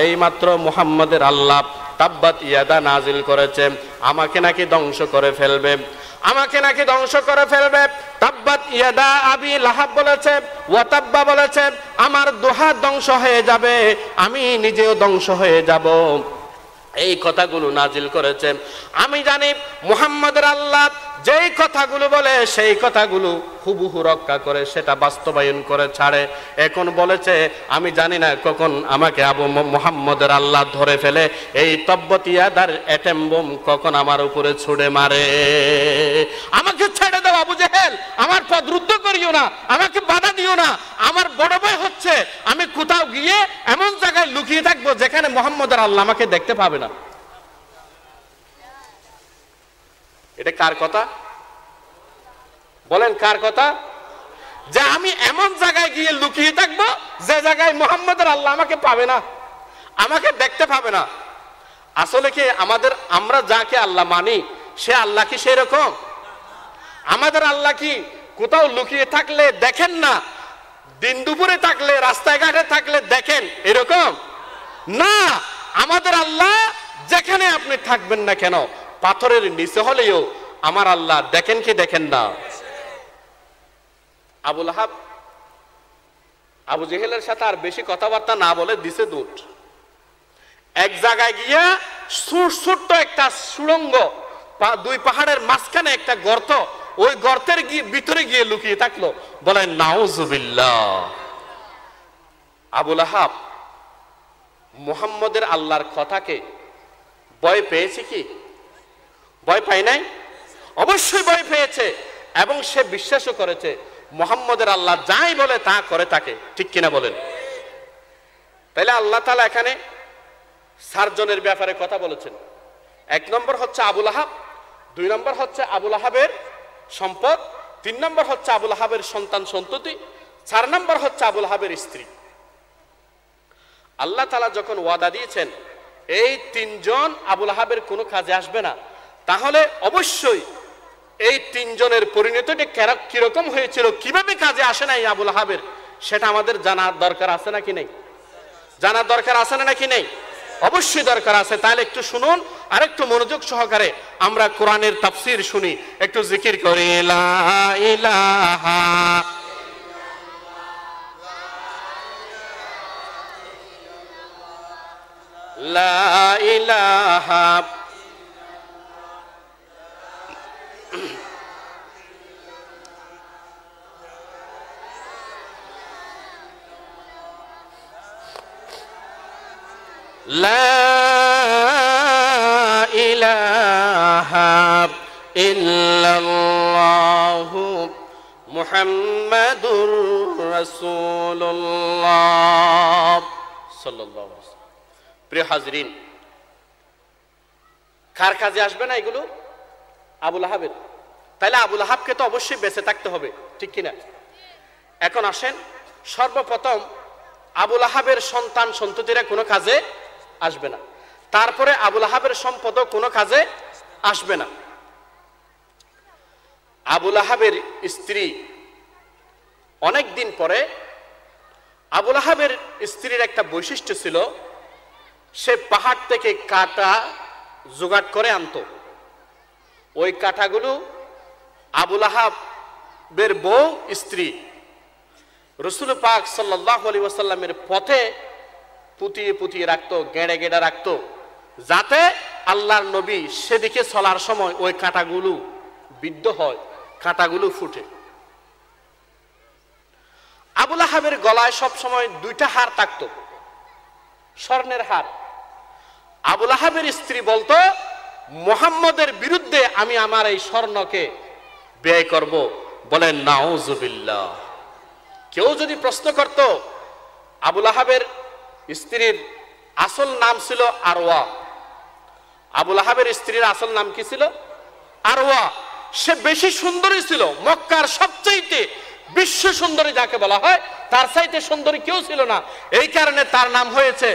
এইমাত্র মুহাম্মদের আল্লাহ তাব্বাত ইয়াদা নাজিল করেছে, আমাকে নাকি ধ্বংস করে ফেলবে, আমাকে নাকি ধ্বংস করে ফেলবে। তাব্বাত ইয়াদা আবি লাহাব বলেছে, ওয়া তাব্বা বলেছে, আমার দুহাত ধ্বংস হয়ে যাবে, আমি নিজেও ধ্বংস হয়ে যাব। এই কথাগুলো নাজিল করেছেন। আমি জানি মুহাম্মদের আল্লাহ যেই কথাগুলো বলে সেই কথাগুলো হুবহু রক্ষা করে, সেটা বাস্তবায়ন করে ছাড়ে। এখন বলেছে আমি জানি না কখন আমাকে আবু মুহাম্মদের আল্লাহ ধরে ফেলে, এই তব্বতিয়াদার অ্যাটম বোম কখন আমার উপরে ছুড়ে মারে। আমাকে ছেড়ে দাও আবু জেহেল, আমার পথ রুদ্ধ করিও না, আমাকে বাধা দিও না। আমার বড় ভয় হচ্ছে আমি কোথাও গিয়ে এমন জায়গায় লুকিয়ে থাকবো যেখানে মুহাম্মদের আল্লাহ আমাকে দেখতে পাবে না। এটা কার কথা বলেন? কার কথা? যে আমি এমন জায়গায় গিয়ে লুকিয়ে থাকবো যে জায়গায় মুহাম্মদের আল্লাহ আমাকে পাবে না, আমাকে দেখতে পাবে না। আসলে কি আমরা যাকে আল্লাহ মানি সে আল্লাহ কি সেই রকম? আমাদের আল্লাহ কি কোথাও লুকিয়ে থাকলে দেখেন না, দিন দুপুরে থাকলে রাস্তায় ঘাটে থাকলে দেখেন এরকম না। আমাদের আল্লাহ যেখানে আপনি থাকবেন না কেন, পাথরের নিচে হলেও আমার আল্লাহ দেখেন কি দেখেন না? আবু লাহাব আবু জেহেলের সাথে আর বেশি কথাবার্তা না বলে দিছে দুট। এক জায়গায় গিয়া ছোট্ট একটা সুড়ঙ্গ, দুই পাহাড়ের মাঝখানে একটা গর্ত, ওই গর্তের ভিতরে গিয়ে লুকিয়ে থাকলো। বলেন নাউজুবিল্লাহ। আবু লাহাব মুহাম্মদের আল্লাহর কথাকে ভয় পেয়েছে কি? ভয় পায় নাই? অবশ্যই ভয় পেয়েছে, এবং সে বিশ্বাসও করেছে মুহাম্মদের আল্লাহ যাই বলে তা করে থাকে। ঠিক কিনা বলেন? তাইলে আল্লাহ তাআলা এখানে চারজনের ব্যাপারে কথা বলেছেন। এক নম্বর হচ্ছে আবু লাহাব, দুই নম্বর হচ্ছে আবু লাহাবের সম্পদ, তিন নম্বর হচ্ছে আবু লাহাবের সন্তান সন্ততি, চার নম্বর হচ্ছে আবু লাহাবের স্ত্রী। আল্লাহ তাআলা যখন ওয়াদা দিয়েছেন এই তিনজন আবু লাহাবের কোনো কাজে আসবে না, তাহলে অবশ্যই এই তিনজনের পরিণতিটা কিরকম হয়েছিল, কিভাবে কাজে আসে না এই আবু লাহাবের, সেটা আমাদের জানার দরকার আছে নাকি নেই? জানার দরকার আছে না নাকি নেই? অবশ্যই দরকার আছে। তাহলে একটু শুনুন, আর একটু মনোযোগ সহকারে আমরা কোরআনের তাফসীর শুনি, একটু জিকির করি। লা ইলাহা লা ইলাহা লা ইলাহা ইল্লাল্লাহু মুহাম্মাদুর রাসূলুল্লাহ সাল্লাল্লাহু আলাইহি ওয়াসাল্লাম। প্রিয় হাজরিন, কার কাজে আসবে না এগুলো? আবু লাহাবের। তাহলে আবু লাহাবকে তো অবশ্যই বেঁচে থাকতে হবে, ঠিক কিনা? এখন আসেন, সর্বপ্রথম আবু লাহাবের সন্তান সন্ততিরা কোনো কাজে আসবে না, তারপরে আবু লাহাবের সম্পদও কোনো কাজে আসবে না। আবু লাহাবের স্ত্রী, অনেক দিন পরে আবু লাহাবের স্ত্রীর একটা বৈশিষ্ট্য ছিল, সে পাহাড় থেকে কাটা জোগাড় করে আনতো। ওই কাঁটাগুলো আবু লাহাবের বউ স্ত্রী রাসূল পাক সাল্লাল্লাহু আলাইহি ওয়াসাল্লামের পথে পুতিয়ে পুতিয়ে রাখতো, গেড়ে গেড়ে রাখতো, যাতে আল্লাহর নবী সেদিকে চলার সময় ওই কাঁটাগুলো বিদ্ধ হয়, কাঁটাগুলো ফুটে। আবু লাহাবের গলায় সব সময় দুইটা হার থাকতো, স্বর্ণের হার। আবু লাহাবের স্ত্রী বলতো, মুহাম্মদের বিরুদ্ধে আমি আমার এই স্বর্ণকে ব্যয় করব। বলেন নাউজুবিল্লাহ। কেউ যদি প্রশ্ন করত, আবু লাহাবের স্ত্রীর আসল নাম ছিল আরওয়া। আবু লাহাবের স্ত্রীর আসল নাম কি ছিল? আরওয়া। সে বেশি সুন্দরী ছিল, মক্কার সবচাইতে বিশ্ব সুন্দরী যাকে বলা হয়, তার চাইতে সুন্দরী কেউ ছিল না। এই কারণে তার নাম হয়েছে,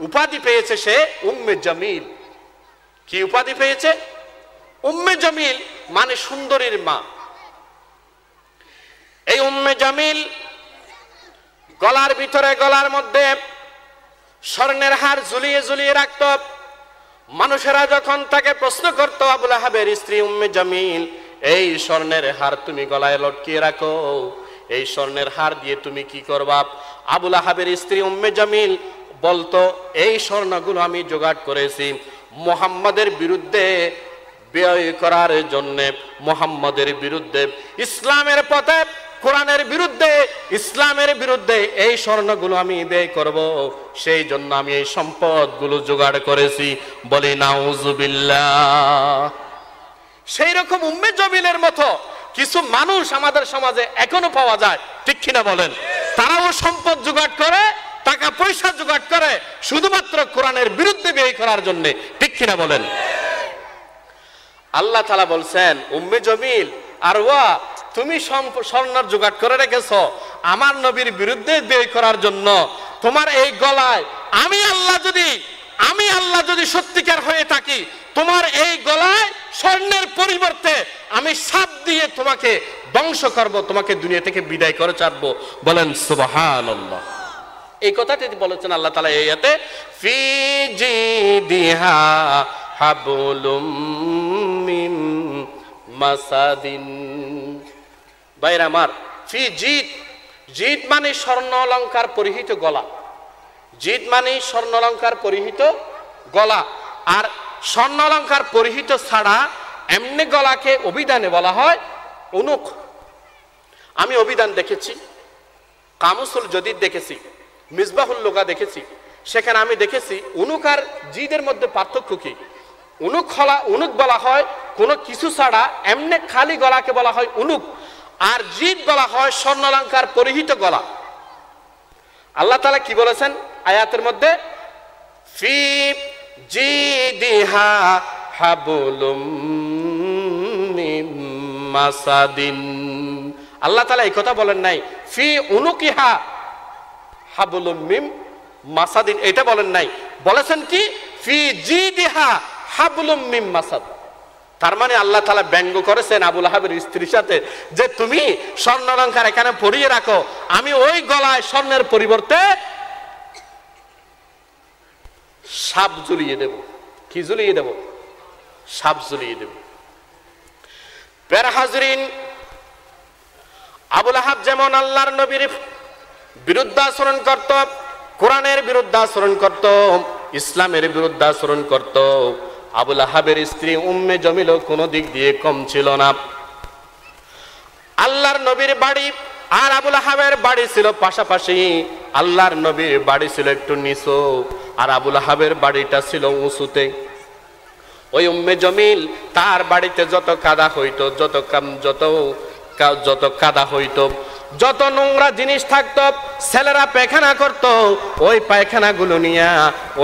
উপাধি পেয়েছে সে উম্মে জামিল। কি উপাধি পেয়েছে? উম্মে জামিল, মানে সুন্দরীর মা। এই উম্মে জামিল গলার ভিতরে, গলার মধ্যে স্বর্ণের হার ঝুলিয়ে ঝুলিয়ে রাখত। মানুষেরা যখন তাকে প্রশ্ন করত, আবু লাহাবের স্ত্রী উম্মে জামিল, এই স্বর্ণের হার তুমি গলায় লটকিয়ে রাখো, এই স্বর্ণের হার দিয়ে তুমি কি করবা? আবু লাহাবের স্ত্রী উম্মে জামিল বলতো, এই স্বর্ণগুলো আমি জোগাড় করেছি মুহাম্মাদের বিরুদ্ধে ব্যয় করার জন্য, মুহাম্মাদের বিরুদ্ধে, ইসলামের পথে, কোরআনের বিরুদ্ধে, ইসলামের বিরুদ্ধে এই স্বর্ণগুলো আমি ব্যয় করব, সেই জন্য আমি এই সম্পদগুলো জোগাড় করেছি। বলি নাউজুবিল্লাহ। সেই রকম উম্মে জমিলের মতো কিছু মানুষ আমাদের সমাজে এখনো পাওয়া যায়, ঠিক কিনা বলেন? তারাও সম্পদ জোগাড় করে, টাকা পয়সা জোগাড় করে শুধুমাত্র কোরআনের বিরুদ্ধে ব্যয় করার জন্য, ঠিক কিনা বলেন? আল্লাহ তাআলা বলছেন, উম্মে জমিল আর ওয়া, তুমি স্বর্ণের জোগাড় করে রেখেছ আমার নবীর বিরুদ্ধে ব্যয় করার জন্য। তোমার এই গলায় আমি আল্লাহ যদি সত্যিকার হয়ে থাকি, তোমার এই গলায় স্বর্ণের পরিবর্তে আমি সাপ দিয়ে তোমাকে ধ্বংস করব, তোমাকে দুনিয়া থেকে বিদায় করে ছাড়বো। বলেন সুবহানাল্লাহ। এই কথাটি বলেছেন আল্লাহ তাআলা এই আয়াতে, ফি জিদিহা হাবলুম মিন মাসাদিন। ভাইরা আমার, ফি জিদ, জিদ মানে স্বর্ণ অলংকার পরিহিত গলা। জিদ মানে স্বর্ণ অলংকার পরিহিত গলা। আর স্বর্ণ অলংকার পরিহিত ছাড়া এমনি গলাকে অভিধানে বলা হয় উনুক। আমি অভিধান দেখেছি, কামুসুল জদিদ দেখেছি, মিসবাহুল লুগা দেখেছি, সেখানে আমি দেখেছি উনুক আর জিদের মধ্যে পার্থক্য কি। উনুক বলা হয় কোনো কিছু ছাড়া এমনি খালি গলাকে বলা হয় উনুক, আর জিদ বলা হয় স্বর্ণ অলংকার পরিহিত গলা। আল্লাহ তাআলা কি বলেছেন আয়াতের মধ্যে, ফি জিদিহা হাবলুম মিন মাসাদিন। আল্লাহ তাআলা এই কথা বলেন নাই ফি উনুকিহা হাবলুম মিন মাসাদিন, এটা বলেন নাই। বলেছেন কি, ফি জিদিহা হাবলুম মিন মাসাদ। তার মানে আল্লাহ তাআলা ব্যঙ্গ করেছেন আবু লাহাবের স্ত্রীর সাথে, যে তুমি স্বর্ণ অলংকার এখানে পরিয়ে রাখো, আমি ওই গলায় স্বর্ণের পরিবর্তে সাপ ঝুলিয়ে দেব। কি ঝুলিয়ে দেব? সাপ ঝুলিয়ে দেব। প্যারা হাজরিন, আবু লাহাব যেমন আল্লাহর নবীর বিরুদ্ধাচরণ করত, কোরআনের বিরুদ্ধাচরণ করত, ইসলামের বিরুদ্ধাচরণ করত, আবু লাহাবের স্ত্রী উম্মে জমিলও কোনো দিক দিয়ে কম ছিল না। আল্লাহর নবীর বাড়ি আর আবু লাহাবের বাড়ি ছিল পাশাপাশি। আল্লাহর নবীর বাড়ি ছিল একটু নিচু, আর আবু লাহাবের বাড়িটা ছিল উঁচুতে। ওই উম্মে জমিল তার বাড়িতে যত কাদা হইতো, যত কাদা হইতো, যত নোংরা জিনিস থাকতো, ছেলেরা পায়খানা করত, ওই পায়খানাগুলো নিয়া,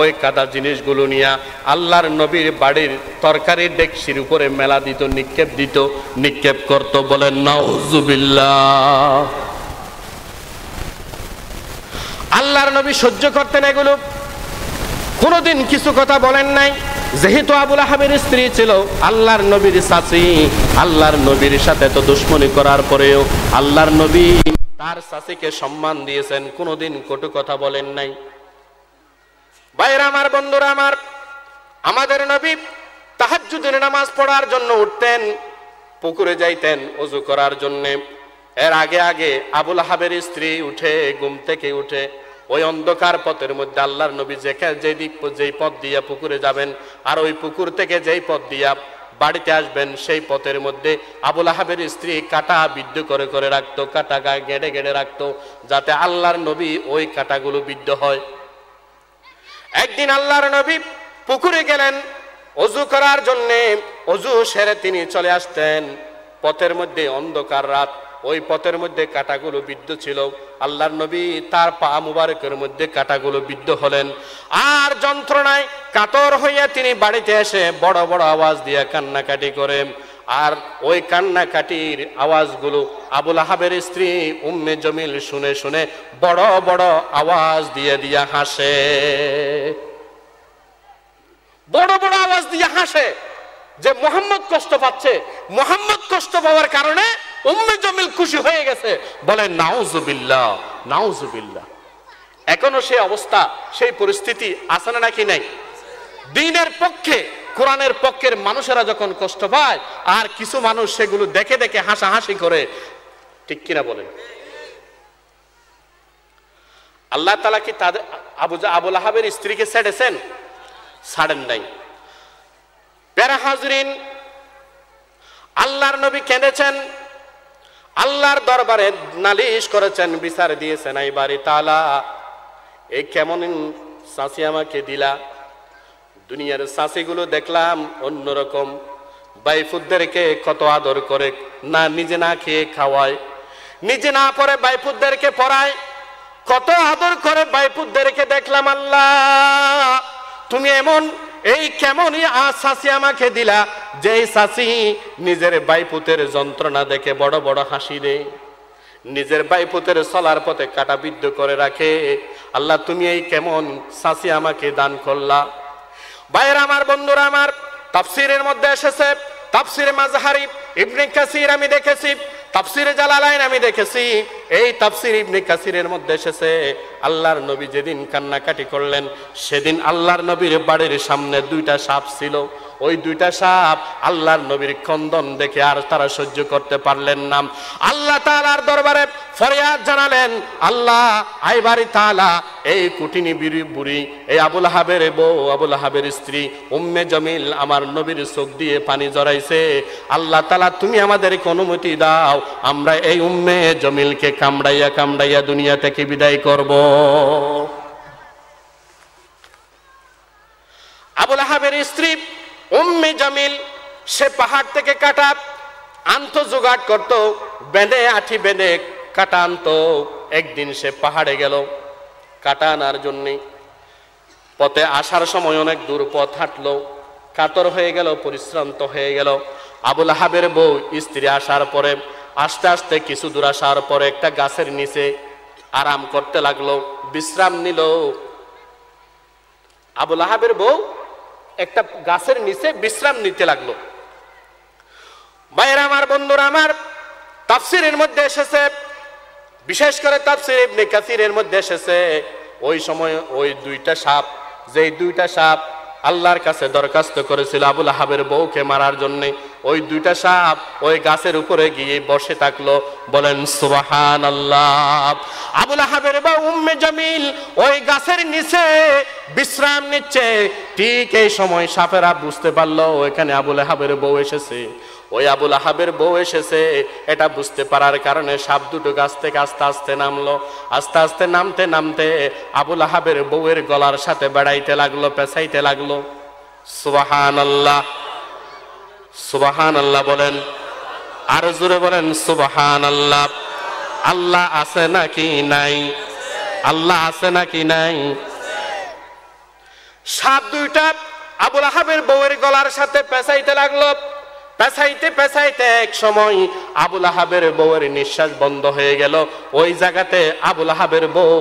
ওই কাদা জিনিসগুলো নিয়া আল্লাহর নবীর বাড়ির তরকারির ডেকচির উপরে মেলা দিত, নিক্ষেপ করত। বলেন নাউজুবিল্লাহ। আল্লাহর নবী সহ্য করতেন এগুলো, কোনোদিন কিছু কথা বলেন নাই। যেহেতু আবু লাহাবের স্ত্রী ছিল আল্লাহর নবীর চাচী, আল্লাহর নবীর সাথে তো দুশমনি করার পরেও আল্লাহর নবী তার চাচীকে সম্মান দিয়েছেন, কোনোদিন কটু কথা বলেন নাই। ভাইরা আমার, বন্ধুরা আমার, আমাদের নবী তাহাজ্জুদের নামাজ পড়ার জন্য উঠতেন, পুকুরে যাইতেন ওযু করার জন্য। এর আগে আগে আবু লাহাবের স্ত্রী উঠে, ঘুম থেকে উঠে ওই অন্ধকার পথের মধ্যে আল্লাহর নবী যেই পথ দিয়া পুকুরে যাবেন, আর ওই পুকুর থেকে যেই পথ দিয়া বাড়িতে আসবেন, সেই পথের মধ্যে আবু লাহাবের স্ত্রী কাঁটা বিদ্ধ করে করে রাখতো, কাঁটা গেড়ে গেড়ে রাখতো, যাতে আল্লাহর নবী ওই কাঁটাগুলো বিদ্ধ হয়। একদিন আল্লাহর নবী পুকুরে গেলেন ওযু করার জন্যে, ওযু সেরে তিনি চলে আসতেন। পথের মধ্যে অন্ধকার রাত, ওই পথের মধ্যে কাঁটাগুলো বিদ্ধ ছিল। আল্লাহর নবী তার পা মুবারকের মধ্যে কাঁটাগুলো বিদ্ধ হলেন, আর যন্ত্রণায় কাতর হইয়া তিনি বাড়িতে এসে বড় বড় আওয়াজ দিয়ে কান্নাকাটি করেন। আর ওই কান্নাকাটির আওয়াজগুলো আবু লাহাবের স্ত্রী উম্মে জমিল শুনে শুনে বড় বড় আওয়াজ দিয়ে হাসে, বড় বড় আওয়াজ দিয়ে হাসে যে মুহাম্মদ কষ্ট পাচ্ছে। মুহাম্মদ কষ্ট পাওয়ার কারণে উম্মে জমিল খুশি হয়ে গেছে। বলেন নাউজুবিল্লাহ, নাউজুবিল্লাহ। এখনো সেই অবস্থা, সেই পরিস্থিতি আছে না নাকি নাই? দ্বীনের পক্ষে, কোরআনের পক্ষের মানুষেরা যখন কষ্ট পায়, আর কিছু মানুষ সেগুলো দেখে দেখে হাসাহাসি করে, ঠিক কিনা বলেন? আল্লাহ তাআলা কি তাদের আবু লাহাবের স্ত্রীকে ছেড়েছেন? ছাড়েন নাই। প্যারা হাজরিন, আল্লাহর নবী কেঁদেছেন, আল্লাহর দরবারে নালিশ করেছেন, বিচার দিয়েছেন, এই বাড়ি তাআলা এই কেমন শাসি আমাকে দিলা। দুনিয়ার শাসিগুলো দেখলাম অন্যরকম, বাইফুদদেরকে কত আদর করে, না নিজে না খেয়ে খাওয়ায়, নিজে না পরে বাইফুদদেরকে পড়ায়, কত আদর করে বাইফুদদেরকে দেখলাম। আল্লাহ তুমি এমন এই কেমনই শাসি আমাকে দিলা, যে শাসি নিজের বাইপুতের যন্ত্রণা দেখে বড় বড় হাসি দেয়, নিজের বাইপুতের চলার পথে কাটা বিদ্ধ করে রাখে। আল্লাহ তুমি এই কেমন শাসি আমাকে দান করলা। ভাইয়েরা আমার, বন্ধুরা আমার, তাফসীরের মধ্যে এসেছে, তাফসীরে মাজহারি ইবনে কাসির আমি দেখেছি, তাফসীরে জালালাইন আমি দেখেছি, এই তাফসীর ইবনে কাসিরের মধ্যে এসেছে আল্লাহর নবী যেদিন কান্নাকাটি করলেন সেদিন আল্লাহর নবীর বাড়ির সামনে দুইটা সাপ ছিল। ওই দুইটা সাপ আল্লাহর নবীর ক্রন্দন দেখে আর তারা সহ্য করতে পারলেন না। আল্লাহ তাআলার দরবারে ফরিয়াদ জানালেন, আল্লাহ আই বাড়ি তাআলা এই কুটিনি বুড়ি, এই আবুল আহাবের বউ, আবুল আহাবের স্ত্রী উম্মে জমিল আমার নবীর চোখ দিয়ে পানি জড়াইছে। আল্লাহ তাআলা তুমি আমাদেরকে অনুমতি দাও, আমরা এই উম্মে জমিলকে কামড়াইয়া কামড়াইয়া দুনিয়া থেকে বিদায় করব। আবুল আহাবের স্ত্রী উম্মে জামিল সে পাহাড় থেকে কাটা আনতো, জোগাড় করতো, বেঁধে আঠি বেঁধে কাটা আনতো। একদিন সে পাহাড়ে গেল কাটা আনার জন্যে, পথে আসার সময় অনেক দূর পথ হাঁটলো, কাতর হয়ে গেল, পরিশ্রান্ত হয়ে গেল। আবুল আহাবের বউ স্ত্রী আসার পরে আস্তে আস্তে কিছু দূর আসার পরে একটা গাছের নিচে আরাম করতে লাগলো, বিশ্রাম নিল। আবুল আহাবের বউ একটা গাছের নিচে বিশ্রাম নিতে লাগলো। ভাইয়েরা আমার, বন্ধুরা আমার, তাফসীরের মধ্যে এসেছে, বিশেষ করে তাফসীর ইবনে কাসিরের মধ্যে এসেছে, ওই সময় ওই দুইটা সাপ, যেই দুইটা সাপ আল্লাহর কাছে দরখাস্ত করেছিল আবুল আহাবের বউকে মারার জন্য, ওই দুইটা সাপ ওই গাছের উপরে গিয়ে বসে থাকলো। বলেন সুবহানাল্লাহ। আবুল আহাবের বউ উম্মে জামিল ওই গাছের নিচে বিশ্রাম নিচ্ছে। ঠিক এই সময় সাপেরা বুঝতে পারলো এখানে আবুল আহাবের বউ এসেছে। ওই আবুল আহাবের বউ এসেছে এটা বুঝতে পারার কারণে সাপ দুটো গাছ থেকে আস্তে আস্তে নামলো। আস্তে আস্তে নামতে নামতে আবুল আহাবের বউয়ের গলার সাথে বেড়াইতে লাগলো, পেঁচাইতে লাগলো। সুবহানাল্লাহ, সুবহানাল্লাহ বলেন, আরো জোরে বলেন সুবহানাল্লাহ। আল্লাহ আছে নাকি নাই? আল্লাহ আছে নাকি নাই? সাপ দুইটা আবুল আহাবের বউয়ের গলার সাথে পেঁচাইতে লাগলো। পেঁচাইতে পেঁচাইতে এক সময় আবুল আহাবের বউয়ের নিঃশ্বাস বন্ধ হয়ে গেল। ওই জায়গাতে আবুল আহাবের বউ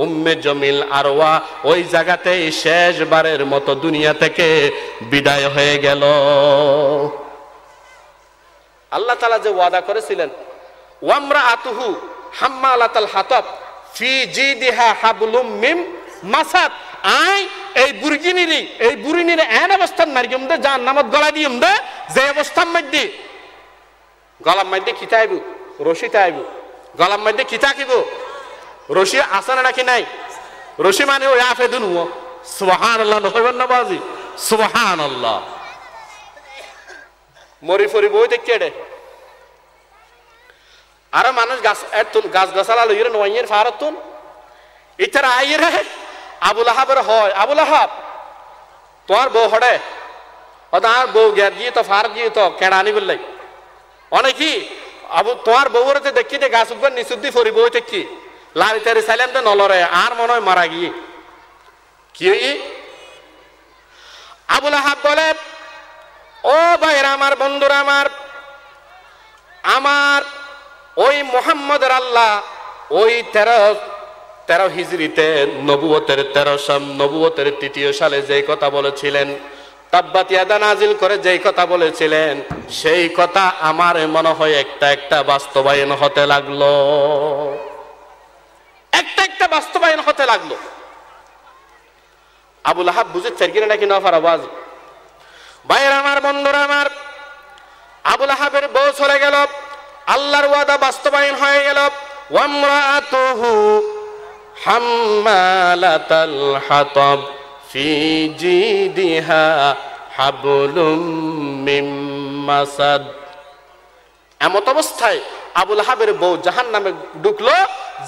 উম্মে জমিল আরওয়া ওই জায়গাতেই শেষবারের মতো দুনিয়া থেকে বিদায় হয়ে গেল। আল্লাহ তাআলা যে ওয়াদা করেছিলেন, ওয়ামরাআতুহু হাম্মালাতাল হাতাব ফি জিদিহা হাবলুম মিন মাসাদ, আই এই বুরগিনিরি এই বুরিনির এন অবস্থান নারিয়ম দে জাহান্নামত গলা দিয়ম দে, যে অবস্থার মধ্যে গলার মধ্যে খিতা আইব, রশিতে আইব, গলার মধ্যে খিতা আঁকিব, রশি আছে নাকি নাই? রশি মানে ওই আফে দুনু। সুবহানাল্লাহ নকইবেন না বাজি? সুবহানাল্লাহ। মরি ফরি বই দেখে রে আরো মানুষ গাছ গাছ গাছালা লইরে নোয়াইয়ের ফারাতুন ইতারা আইরে আবুল আহাবের হয়, আবুল আহাব তোমার বউ হড়ে আর বউ গ্যার দিয়ে তো ফার দিয়ে তো কেড়ানি বললাই অনেকি আবু তোমার বউরতে দেখি দে গাছ উপর নিচুদ্দি ফরি বই দেখি লাল তারি সাইলেন তো নলরে আর মনে হয় মারা গিয়ে কি আবুল আহাব বলে, ও ভাইরা আমার, বন্ধুরা আমার, আমার ওই মুহাম্মদের আল্লাহ ওই 13 হিজরিতে নবুয়তের 13 সালে যেই কথা বলেছিলেন, তাব্বাত ইয়াদা নাজিল করে যেই কথা বলেছিলেন, সেই কথা আমার মনে হয় একটা একটা বাস্তবায়ন হতে লাগলো, একটা একটা বাস্তবায়ন হতে লাগলো। আবুল আহাব বুঝেছেন কিনা নাকি নফার আওয়াজ? ভাইরা আমার, বন্ধুরা আমার, আবুল আহাবের বউ চলে গেল, আল্লাহর ওয়াদা বাস্তবায়ন হয়ে গেল। ওয়ামরাআতুহু হাম্মালাতাল হাতাব ফি জিদিহা হাবলুম মিন মাসাদ। এমত অবস্থায় আবুল আহাবের বউ জাহান্নামে ঢুকলো,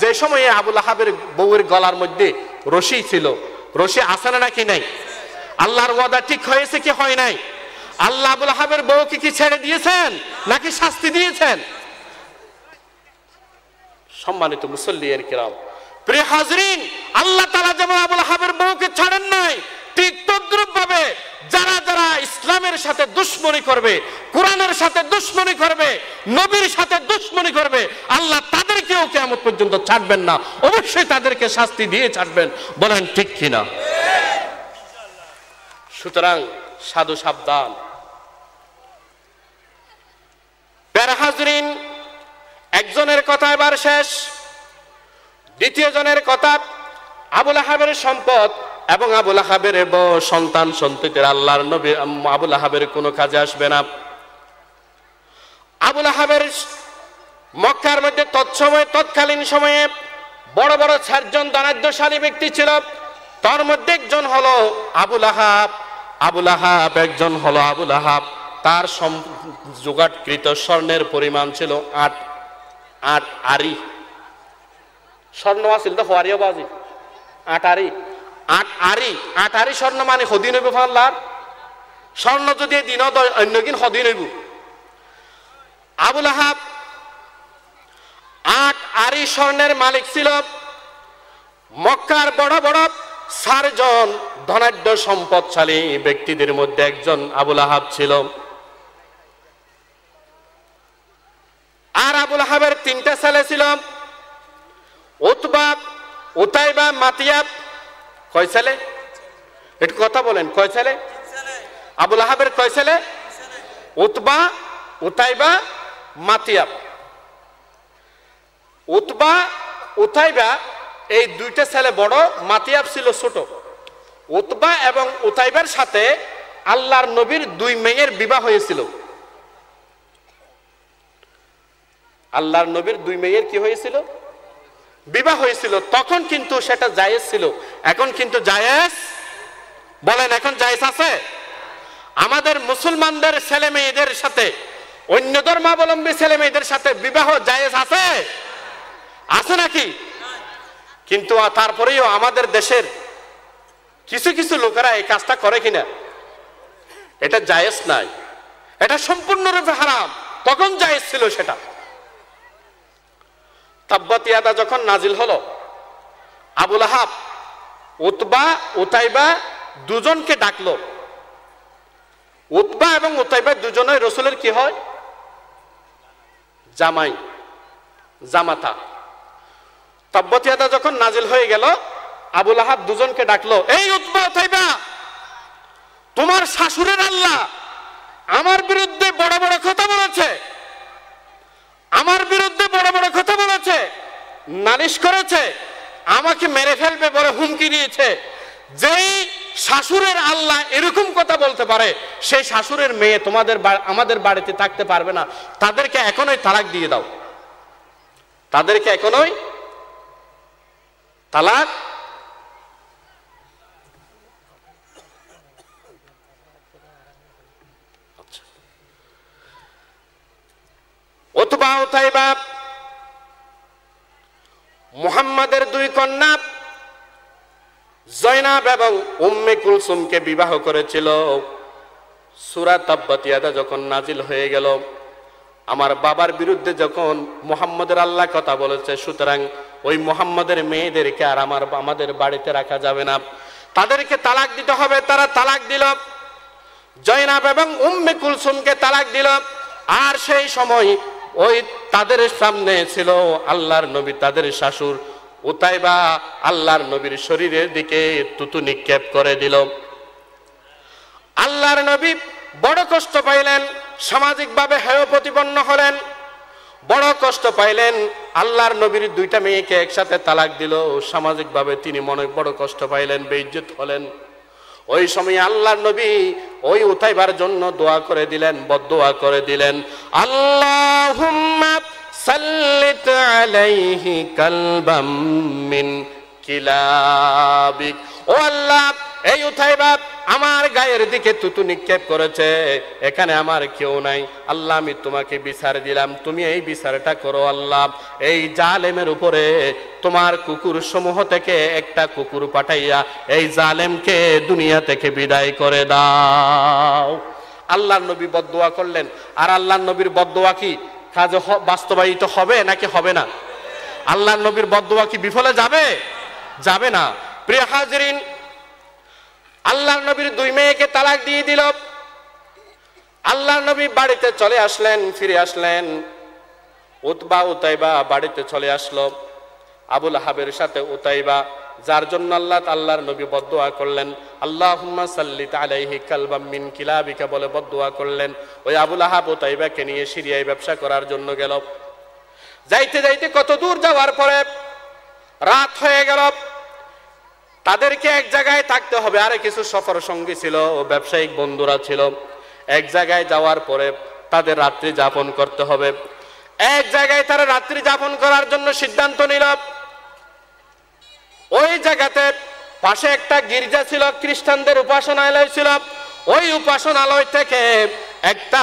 যে সময়ে আবুল আহাবের বউয়ের গলার মধ্যে রশি ছিল। রশি আছে না নাকি নাই? আল্লাহর ওয়াদা ঠিক হয়েছে কি হয় নাই? আল্লাহ আবুল আহাবের বউকে কি ছেড়ে দিয়েছেন নাকি শাস্তি দিয়েছেন? সম্মানিত মুসল্লিয়ান কিরাম, প্রিয় হাজরিন, আল্লাহ তাআলা যেমন আবুল আহাবের বউকে ছাড়েন নাই, ঠিক তদ্রূপ ভাবে যারা যারা ইসলামের সাথে দুশমনি করবে, কোরআনের সাথে দুশমনি করবে, নবীর সাথে দুশমনি করবে, আল্লাহ তাদেরকেও কিয়ামত পর্যন্ত ছাড়বেন না, অবশ্যই তাদেরকে শাস্তি দিয়ে ছাড়বেন। বলেন ঠিক কিনা? সুতরাং সাধু সাবধান। প্যারা হাজরিন, একজনের কথা এবার শেষ। দ্বিতীয় জনের কথা, আবুল আহাবের সম্পদ এবং আবুল আহাবের সন্তান সন্ততির আল্লাহর নবী আবুল আহাবের কোনো কাজে আসবে না। আবুল আহাবের মক্কার মধ্যে তৎকালীন সময়ে বড় বড় 4 জন ধনাঢ্যশালী ব্যক্তি ছিল। তার মধ্যে একজন হলো আবুল আহাব। আবুল আহাব একজন হলো আবুল আহাব। তার জোগাড়কৃত স্বর্ণের পরিমাণ ছিল 8 আরি। স্বর্ণ আছিল তো হওয়ারিও বাজি 8 আরি। 8 আরি স্বর্ণ মানে হদিন হইব ফাল্লার স্বর্ণ, যদি দিন অন্যদিন হদিন হইব। আবুল আহাব 8 আরি স্বর্ণের মালিক ছিল। মক্কার বড় বড় 4 জন ধনাঢ্য সম্পদশালী ব্যক্তিদের মধ্যে একজন আবুল আহাব ছিল। আর আবুল আহাবের 3টা ছেলে ছিল, উতবা, উতাইবা, মাতিয়াব। কয় ছেলে? একটু কথা বলেন, কয় ছেলে? আবুল আহাবের কয় ছেলে? উতবা, উতাইবা, মাতিয়াব। উতবা, উতাইবা এই 2টা ছেলে বড়, মাতিয়াব ছিল ছোট। উতবা এবং উতাইবার সাথে আল্লাহর নবীর 2 মেয়ের বিবাহ হয়েছিল। আল্লাহর নবীর 2 মেয়ের কি হয়েছিল? বিবাহ হয়েছিল। তখন কিন্তু সেটা জায়েজ ছিল, এখন কিন্তু জায়েজ। বলেন, এখন জায়েজ আছে? আমাদের মুসলমানদের ছেলে মেয়েদের সাথে অন্য ধর্মাবলম্বী ছেলে মেয়েদের সাথে বিবাহ জায়েজ আছে? আছে নাকি? কিন্তু তারপরেও আমাদের দেশের কিছু কিছু লোকেরা এই কাজটা করে কিনা? এটা জায়েজ নাই, এটা সম্পূর্ণরূপে হারাম। তখন জায়েজ ছিল সেটা। তাব্বাত ইয়াদা যখন নাজিল হলো, আবুল আহাব উতবা উতাইবা 2 জনকে ডাকলো। উতবা এবং উতাইবা 2 জনের রাসূলের কি হয়? জামাই, জামাতা। তাব্বাত ইয়াদা যখন নাজিল হয়ে গেল, আবুল আহাব 2 জনকে ডাকলো, এই উতবা উতাইবা, তোমার শাশুড়ের আল্লাহ আমার বিরুদ্ধে বড় বড় কথা বলেছে, আমার বিরুদ্ধে বড় বড় কথা বলেছে, নালিশ করেছে, আমাকে মেরে ফেলবে বলে হুমকি দিয়েছে। যেই শাশুড়ের আল্লাহ এরকম কথা বলতে পারে, সেই শাশুড়ের মেয়ে আমাদের বাড়িতে থাকতে পারবে না। তাদেরকে এখনই তালাক দিয়ে দাও, তাদেরকে এখনই তালাক। উতবা উতাইবা মুহাম্মাদের 2 কন্যা জয়নাব এবং উম্মে কুলসুমকে বিবাহ করেছিল। সূরা তাব্বাত ইয়াদা যখন নাজিল হয়ে গেল, আমার বাবার বিরুদ্ধে যখন মুহাম্মাদের আল্লাহ কথা বলেছে, সুতরাং ওই মুহাম্মাদের মেয়েদেরকে আর আমাদের বাড়িতে রাখা যাবে না, তাদেরকে তালাক দিতে হবে। তারা তালাক দিল, জয়নাব এবং উম্মে কুলসুমকে তালাক দিল। আর সেই সময় ওই তাদের সামনে ছিল আল্লাহর নবী, তাদের শাশুড় উতাইবা আল্লাহর নবীর শরীরের দিকে থুতু নিক্ষেপ করে দিল। আল্লাহর নবী বড় কষ্ট পাইলেন, সামাজিকভাবে হেয় প্রতিপন্ন হলেন, বড় কষ্ট পাইলেন। আল্লাহর নবীর 2টা মেয়েকে একসাথে তালাক দিল, সামাজিকভাবে তিনি মনে বড় কষ্ট পাইলেন, বেইজ্জত হলেন। ওই সময় আল্লাহর নবী ওই উতাইবার জন্য দোয়া করে দিলেন, বদদোয়া করে দিলেন, আল্লাহুম্মা সাল্লিত আলাইহি কালবাম মিন কিলাবিক। ও আল্লাহ, এই উতাইবা আমার গায়ের দিকে থুতু নিক্ষেপ করেছে, এখানে আমার কেউ নাই। আল্লাহ আমি তোমাকে বিচার দিলাম, তুমি এই বিচারটা করো আল্লাহ। এই জালেমের উপরে তোমার কুকুর সমূহ থেকে একটা কুকুর পাঠাইয়া এই জালেমকে দুনিয়া থেকে বিদায় করে দাও। আল্লাহর নবী বদদুয়া করলেন। আর আল্লাহর নবীর বদদুয়া কি কাজে বাস্তবায়িত হবে নাকি হবে না? আল্লাহর নবীর বদদুয়া কি বিফলে যাবে? যাবে না। প্রিয় হাজরিন, আল্লাহর নবীর 2 মেয়েকে তালাক দিয়ে দিল। আল্লাহর নবী বাড়িতে চলে আসলেন, ফিরে আসলেন। উতবা উতাইবা বাড়িতে চলে আসলো। আবু লাহাবের সাথে উতাইবা, যার জন্য আল্লাহর নবী বদদুয়া করলেন, আল্লাহুম্মা সাল্লিত আলাইহি কালবাম মিন কিলাবিকা বলে বদদুয়া করলেন। ওই আবু লাহাব উতাইবাকে নিয়ে সিরিয়ায় ব্যবসা করার জন্য গেল। যাইতে যাইতে কত দূর যাওয়ার পরে রাত হয়ে গেল। তাদেরকে এক জায়গায় থাকতে হবে। আরে কিছু সফর সঙ্গী ছিল, ব্যবসায়িক বন্ধুরা ছিল। এক জায়গায় যাওয়ার পরে তাদের রাত্রি যাপন করতে হবে। এক জায়গায় তারা রাত্রি যাপন করার জন্য সিদ্ধান্ত নিল। ওই জায়গাতে পাশে একটা গির্জা ছিল, খ্রিস্টানদের উপাসনালয় ছিল। ওই উপাসনালয় থেকে একটা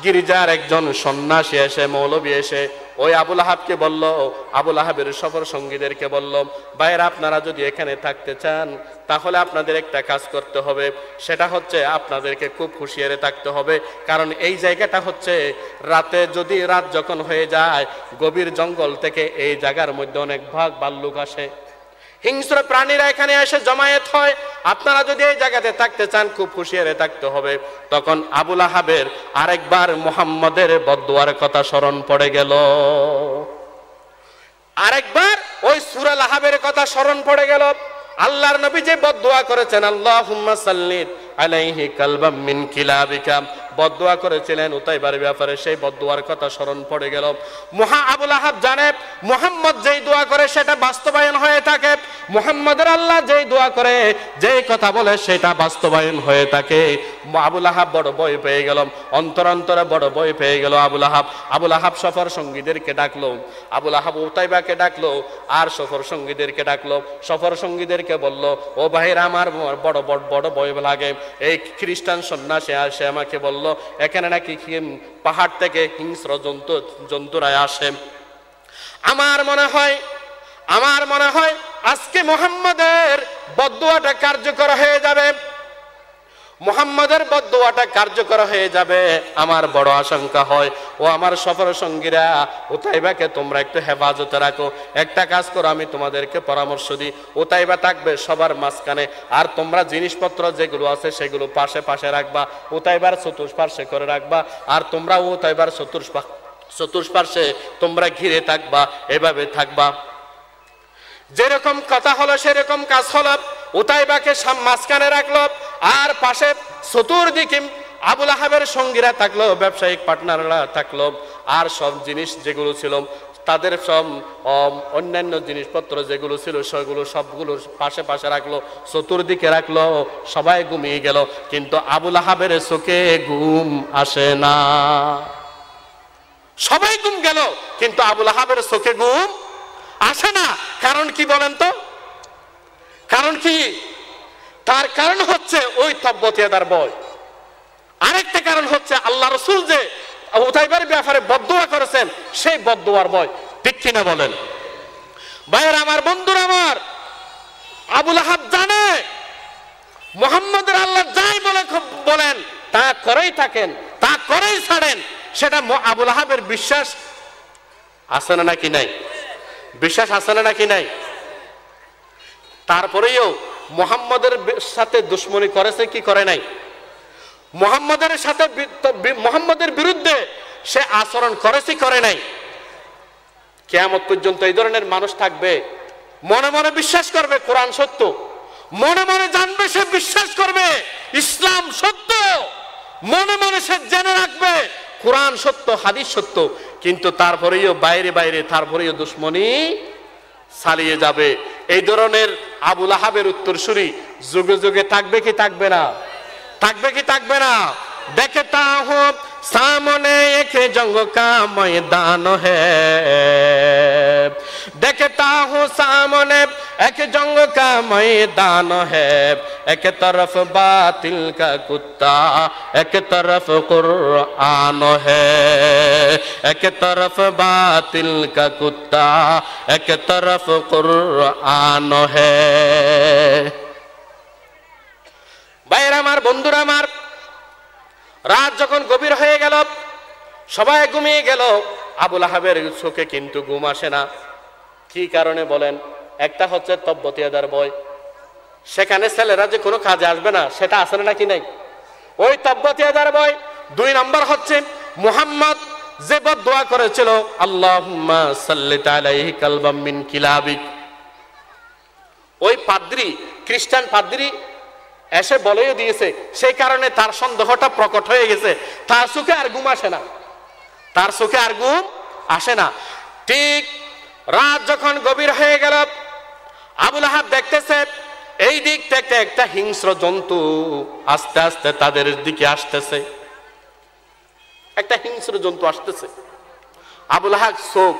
গির্জার একজন সন্ন্যাসী এসে, মৌলবী এসে ওই আবু লাহাবকে বলল, আবু লাহাবের সফর সঙ্গীদেরকে বলল, ভাইয়েরা আপনারা যদি এখানে থাকতে চান তাহলে আপনাদের একটা কাজ করতে হবে। সেটা হচ্ছে আপনাদেরকে খুব হুঁশিয়ারে থাকতে হবে, কারণ এই জায়গাটা হচ্ছে রাতে যদি রাত যখন হয়ে যায়, গভীর জঙ্গল থেকে এই জায়গার মধ্যে অনেক ভাল্লুক আসে, হিংস্র প্রাণীরা এখানে এসে জমায়েত হয়। আপনারা যদি এই জায়গাতে থাকতে চান খুব হুঁশিয়ারে থাকতে হবে। তখন আবু লাহাবের আরেকবার মুহাম্মদের বদদুয়ার কথা স্মরণ পড়ে গেল। আরেকবার ওই সূরা লাহাবের কথা স্মরণ পড়ে গেল। আল্লাহর নবী যে বদদুয়া করেছেন, আল্লাহুম্মা সাল্লিত আলাইহি কালবাম মিন কিলাবিকা, বদদুয়া করেছিলেন উতাইবার ব্যাপারে, সেই বদদুয়ার কথা স্মরণ পড়ে গেল। আবু লাহাব জানে মুহাম্মদ যেই দোয়া করে সেটা বাস্তবায়ন হয়ে থাকে। মুহাম্মদের আল্লাহ যেই দোয়া করে, যেই কথা বলে সেটা বাস্তবায়ন হয়ে থাকে। আবু লাহাব বড় ভয় পেয়ে গেল, অন্তরে বড় ভয় পেয়ে গেল আবু লাহাব সফর সঙ্গীদেরকে ডাকলো, আবু লাহাব উতাইবাকে ডাকলো, আর সফর সঙ্গীদেরকে ডাকলো। সফর সঙ্গীদেরকে বলল, ও ভাইরা আমার বড় ভয় লাগে। এই খ্রিস্টান সন্ন্যাসী আসে আমাকে বলল এখানে নাকি পাহাড় থেকে হিংস্র জন্তুরা আসে। আমার মনে হয় আজকে মুহাম্মদের বদদুয়াটা কার্যকর হয়ে যাবে। মুহাম্মদের বদদুয়াটা কার্যকর হয়ে যাবে, আমার বড় আশঙ্কা হয়। ও আমার সফর সঙ্গীরা, উতাইবাকে তোমরা একটু হেফাজতে রাখো। একটা কাজ করো, আমি তোমাদেরকে পরামর্শ দিই, উতাইবা থাকবে সবার মাঝখানে, আর তোমরা জিনিসপত্র যেগুলো আছে সেগুলো পাশে পাশে রাখবা, উতাইবার চতুষ্পার্শ্বে করে রাখবা, আর তোমরা উতাইবার চতুষ্পার্শ্বে তোমরা ঘিরে থাকবা, এভাবে থাকবা। যেরকম কথা হলো সেরকম কাজ হলো। উতাইবাকে মাঝখানে রাখলো, আর পাশে চতুর্দিকে আবু লাহাবের সঙ্গীরা থাকলো, ব্যবসায়িক পার্টনাররা থাকলো, আর সব জিনিস যেগুলো ছিল তাদের সব অন্যান্য জিনিসপত্র যেগুলো ছিল সেগুলো সবগুলো পাশে পাশে রাখলো, চতুর্দিকে রাখলো। সবাই ঘুমিয়ে গেল, কিন্তু আবু লাহাবের চোখে ঘুম আসে না। সবাই ঘুম গেল, কিন্তু আবু লাহাবের চোখে ঘুম আসে না। কারণ কি বলেন তো? কারণ কি? তার কারণ হচ্ছে ওই তব্বতিয়াদার ভয়। আরেকটা কারণ হচ্ছে আল্লাহ রাসূল যে উতাইবার ব্যাপারে বদদুয়া করেছেন, সেই বদদুয়ার ভয়। ঠিক কিনা বলেন? ভাইয়ের আমার, বন্ধুরা আমার, আবু লাহাব জানে মুহাম্মদের আল্লাহ যাই বলেন তা করেই থাকেন, তা করেই ছাড়েন। সেটা আবু লাহাবের বিশ্বাস আছে না নাকি নাই? বিশ্বাস আছে না নাকি নাই? তারপরেও মুহাম্মদের সাথে দুশমনি করেছে কি করে নাই? মুহাম্মদের বিরুদ্ধে সে আচরণ করেছে করে নাই? কিয়ামত পর্যন্ত এই ধরনের মানুষ থাকবে। মনে মনে বিশ্বাস করবে কোরআন সত্য, মনে মনে জানবে সে বিশ্বাস করবে ইসলাম সত্য, মনে মনে সে জেনে রাখবে কোরআন সত্য, হাদিস সত্য, কিন্তু তারপরেও বাইরে তারপরেও দুশমনি চালিয়ে যাবে। এই ধরনের আবু লাহাবের উত্তরসূরি যুগে যুগে থাকবে কি থাকবে না? থাকবে কি থাকবে না? দেখতা হো সামনে এক জঙ্গ কা ময়দান হ্যায়, देखता हूँ सामने एक जंग का मैदान है, एक तरफ बातिल का कुत्ता एक तरफ कुरान है, एक तरफ बातिल का कुत्ता एक तरफ कुरान है। ভাইরা আমার, বন্ধুরা আমার, রাত যখন গভীর হয়ে গেল, সবাই ঘুমিয়ে গেল, আবুল আহাবের চোখে কিন্তু ঘুম আসে না। কি কারণে বলেন? একটা হচ্ছে তব্বতিয়াদার ভয়, সেখানে ছেলেরা যে কোনো কাজে আসবে না সেটা আছে নাকি নাই, ওই তব্বতিয়াদার ভয়। 2 নম্বর হচ্ছে মুহাম্মদ যে বদদুয়া করেছিল, আল্লাহুম্মা সাল্লিত আলাইহি কালবাম মিন কিলাবিক, ওই পাদ্রী, খ্রিস্টান পাদ্রী এসে বলেও দিয়েছে, সেই কারণে তার সন্দেহটা প্রকট হয়ে গেছে, তার চোখে আর ঘুম আসে না, তার চোখে আর ঘুম আসে না। ঠিক রাত যখন গভীর হয়ে গেল, আবুল আহাব দেখতেছে এই দিক থেকে একটা হিংস্র জন্তু আস্তে আস্তে তাদের দিকে আসতেছে, একটা হিংস্র জন্তু আসতেছে। আবুল আহাব চোখ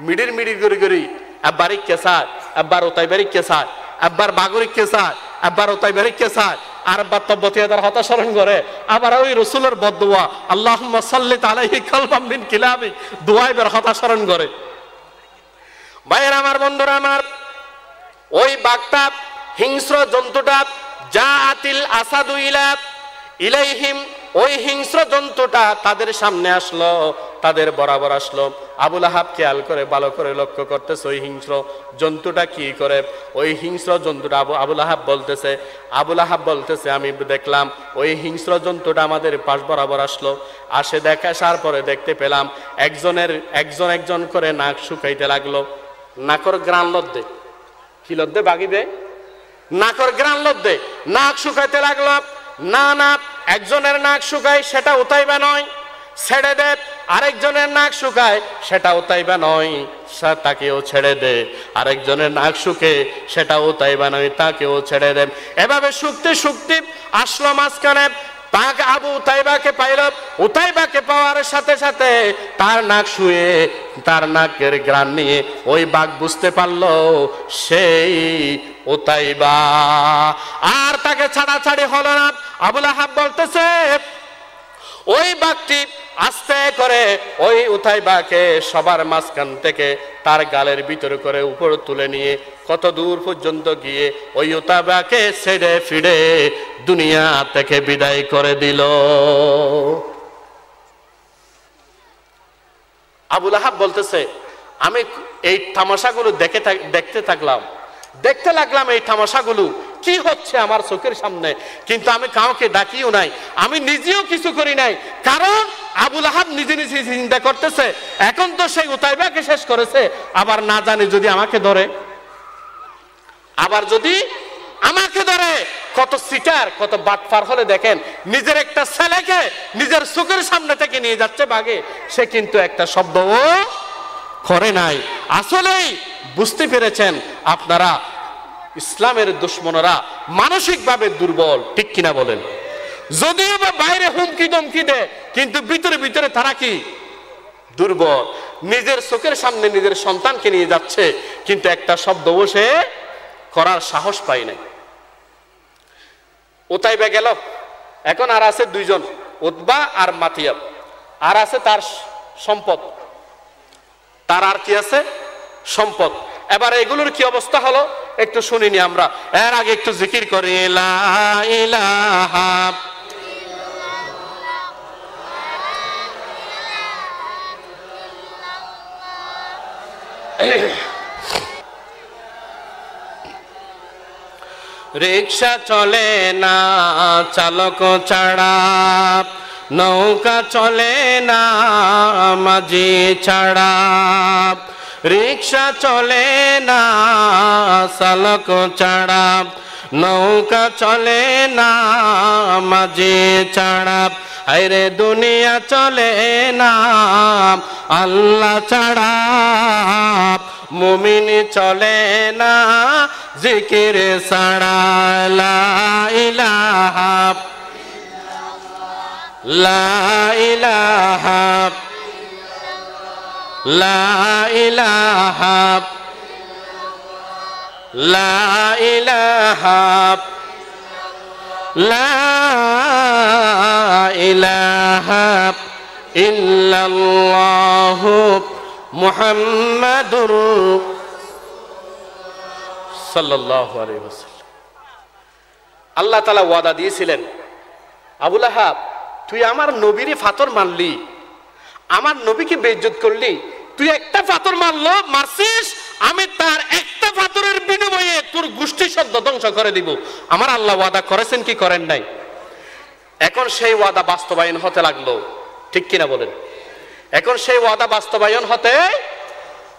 মিডির মিডির করে করে একবার কেসায়, একবার ওতাই বাড়ি কেসায়, একবার বাগরিক কেসায়, একবার ওতাই বাড়ি কেসায়, আর একবার তব্বতিয়াদার হতা স্মরণ করে, আবার ওই রসুলের বদদুয়া আল্লাহুম্মা সাল্লিত আলাইহি কালবাম মিন কিলাবিক দুয়াইবের হতা স্মরণ করে। ভাইয়ের আমার, বন্ধুরা আমার, ওই বাঘটা, হিংস্র জন্তুটা, জাআতিল আসাদু ইলাইহিম, ওই হিংস্র জন্তুটা তাদের সামনে আসলো, তাদের বরাবর আসলো। আবুল আহাব খেয়াল করে ভালো করে লক্ষ্য করতেছে ওই হিংস্র জন্তুটা কি করে। ওই হিংস্র জন্তুটা আবুল আহাব বলতেছে আমি দেখলাম ওই হিংস্র জন্তুটা আমাদের পাশ বরাবর আসলো, আসার পরে দেখতে পেলাম একজন করে নাক শুকাইতে লাগলো। নাকর গ্রান লদ্দে, কি লদ্দে বাগিবে, নাকর গ্রান লদ্দে নাক শুকাইতে লাগলো। না, একজনের নাক শুকায় সেটা উতাইবা নয়, ছেড়ে দে। আরেকজনের নাক শুকায় সেটা উতাইবা নয়, তাকেও ছেড়ে দে। আরেকজনের নাক শুকে সেটা উতাইবা নয়, তাকেও ছেড়ে দে। এভাবে শুকতে শুকতে আসলো মাঝখানে, তাকে আবু উতাইবাকে পাইল। উতাইবাকে পাওয়ার সাথে সাথে তার নাক শুয়ে, তার নাকের গ্রান নিয়ে ওই বাঘ বুঝতে পারলো সেই উতাইবা, আর তাকে ছাড়াছাড়ি হলো না। আবুল আহাব বলতেছে ওই বাঘটি আস্তে করে ওই উতাইবাকে সবার মাঝখান থেকে তার গালের ভিতরে করে উপর তুলে নিয়ে কত দূর পর্যন্ত গিয়ে ওই উতাইবাকে ছেড়ে ফিরে দুনিয়া থেকে বিদায় করে দিল। আবুল আহাব বলতেছে আমি এই তামাশাগুলো দেখতে লাগলাম এই তামাশাগুলো কি হচ্ছে আমার চোখের সামনে, কিন্তু আমি কাউকে ডাকিও নাই, আমি নিজেও কিছু করি নাই। কারণ আবুল আহাব নিজে নিজে চিন্তা করতেছে এখন তো সেই উতাইবাকে শেষ করেছে, আবার না জানি যদি আমাকে ধরে, আবার যদি আমাকে ধরে। কত সিটার, কত বাটফার হলে দেখেন নিজের একটা ছেলেকে নিজের চোখের সামনে থেকে নিয়ে যাচ্ছে বাগে, সে কিন্তু একটা শব্দও করে নাই। আসলেই বুঝতে পেরেছেন আপনারা ইসলামের দুশমনরা মানসিকভাবে দুর্বল, ঠিক কিনা বলেন? যদিও বা বাইরে হুমকি দমকি দেয়, কিন্তু ভিতরে ভিতরে তারা কি দুর্বল। নিজের চোখের সামনে নিজের সন্তানকে নিয়ে যাচ্ছে, কিন্তু একটা শব্দও সে করার সাহস পায় নাই। উতাইবা গেল, এখন আর আছে 2 জন, উতবা আর মাতিয়াব, আর আছে তার সম্পদ, তার আর কি আছে সম্পদ। এবার এগুলোর কি অবস্থা হলো একটু শুনিনি আমরা, এর আগে একটু জিকির করি লা ইলাহা রিক্সা চলে না চালক ছাড়া, নৌকা চলে না মাঝি ছাড়া, রিক্সা চলে না চালক ছাড়া, নৌকা চলে না মাঝি ছাড়া, আরে দুনিয়া চলে না আল্লাহ ছাড়া, মুমিন চলে না জিকির ছাড়া। লা ইলাহা লা ইলাহা লা ইলাহা লা ইলাহা ইল্লাল্লাহু মুহাম্মাদুর সাল্লাল্লাহু আলাইহি ওয়াসাল্লাম। আল্লাহ তাআলা ওয়াদা দিয়েছিলেন, আবু লাহাব তুই আমার নবীরে ফাতর মারলি, আমার নবীকে বেইজ্জত করলি, তুই একটা ফাতর মারছিস, আমি তার একটা ফাতরের বিনিময়ে তোর গোষ্ঠী সদ্য ধ্বংস করে দিব। আমার আল্লাহ ওয়াদা করেছেন কি করেন নাই? এখন সেই ওয়াদা বাস্তবায়ন হতে লাগলো, ঠিক কিনা বলেন? এখন সেই ওয়াদা বাস্তবায়ন হতে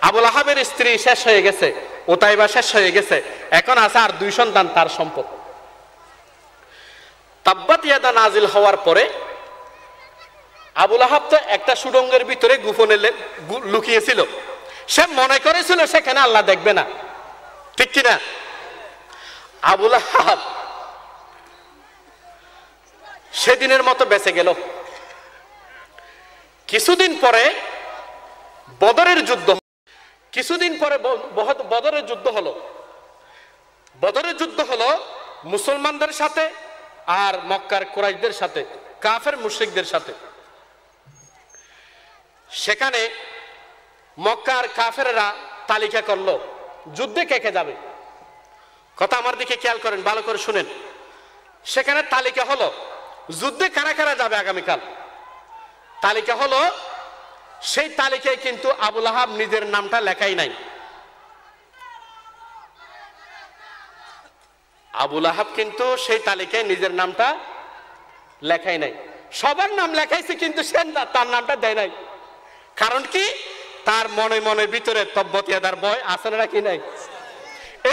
আবু লাহাবের স্ত্রী শেষ হয়ে গেছে, উতাইবা শেষ হয়ে গেছে, এখন আছে আর 2 সন্তান তার সম্পদ। তাব্বাত ইয়াদা নাজিল হওয়ার পরে আবু লাহাব তো একটা সুড়ঙ্গের ভিতরে গোপনে লুকিয়েছিল, সে মনে করেছিল সেখানে আল্লাহ দেখবে না, ঠিক কিনা? আবু লাহাব সেদিনের মতো বেঁচে গেল। কিছুদিন পরে বদরের যুদ্ধ, বদরের যুদ্ধ হলো। বদরের যুদ্ধ হলো মুসলমানদের সাথে আর মক্কার কুরাইশদের সাথে, কাফের মুশরিকদের সাথে। সেখানে মক্কার কাফেররা তালিকা করলো যুদ্ধে কে কে যাবে। কথা আমার দিকে খেয়াল করেন, ভালো করে শুনেন। সেখানে তালিকা হলো যুদ্ধে কারা কারা যাবে আগামীকাল। তালিকা হলো, সেই তালিকায় কিন্তু আবু লাহাব নিজের নামটা লেখাই নাই। আবু লাহাব কিন্তু সেই তালিকায় নিজের নামটা লেখাই নাই। সবার নাম লেখাইছে কিন্তু সে তার নামটা দেয় নাই। কারণ কি? তার মনে মনে ভিতরে তব্বত ইয়াদার ভয় আছে নাকি নাই?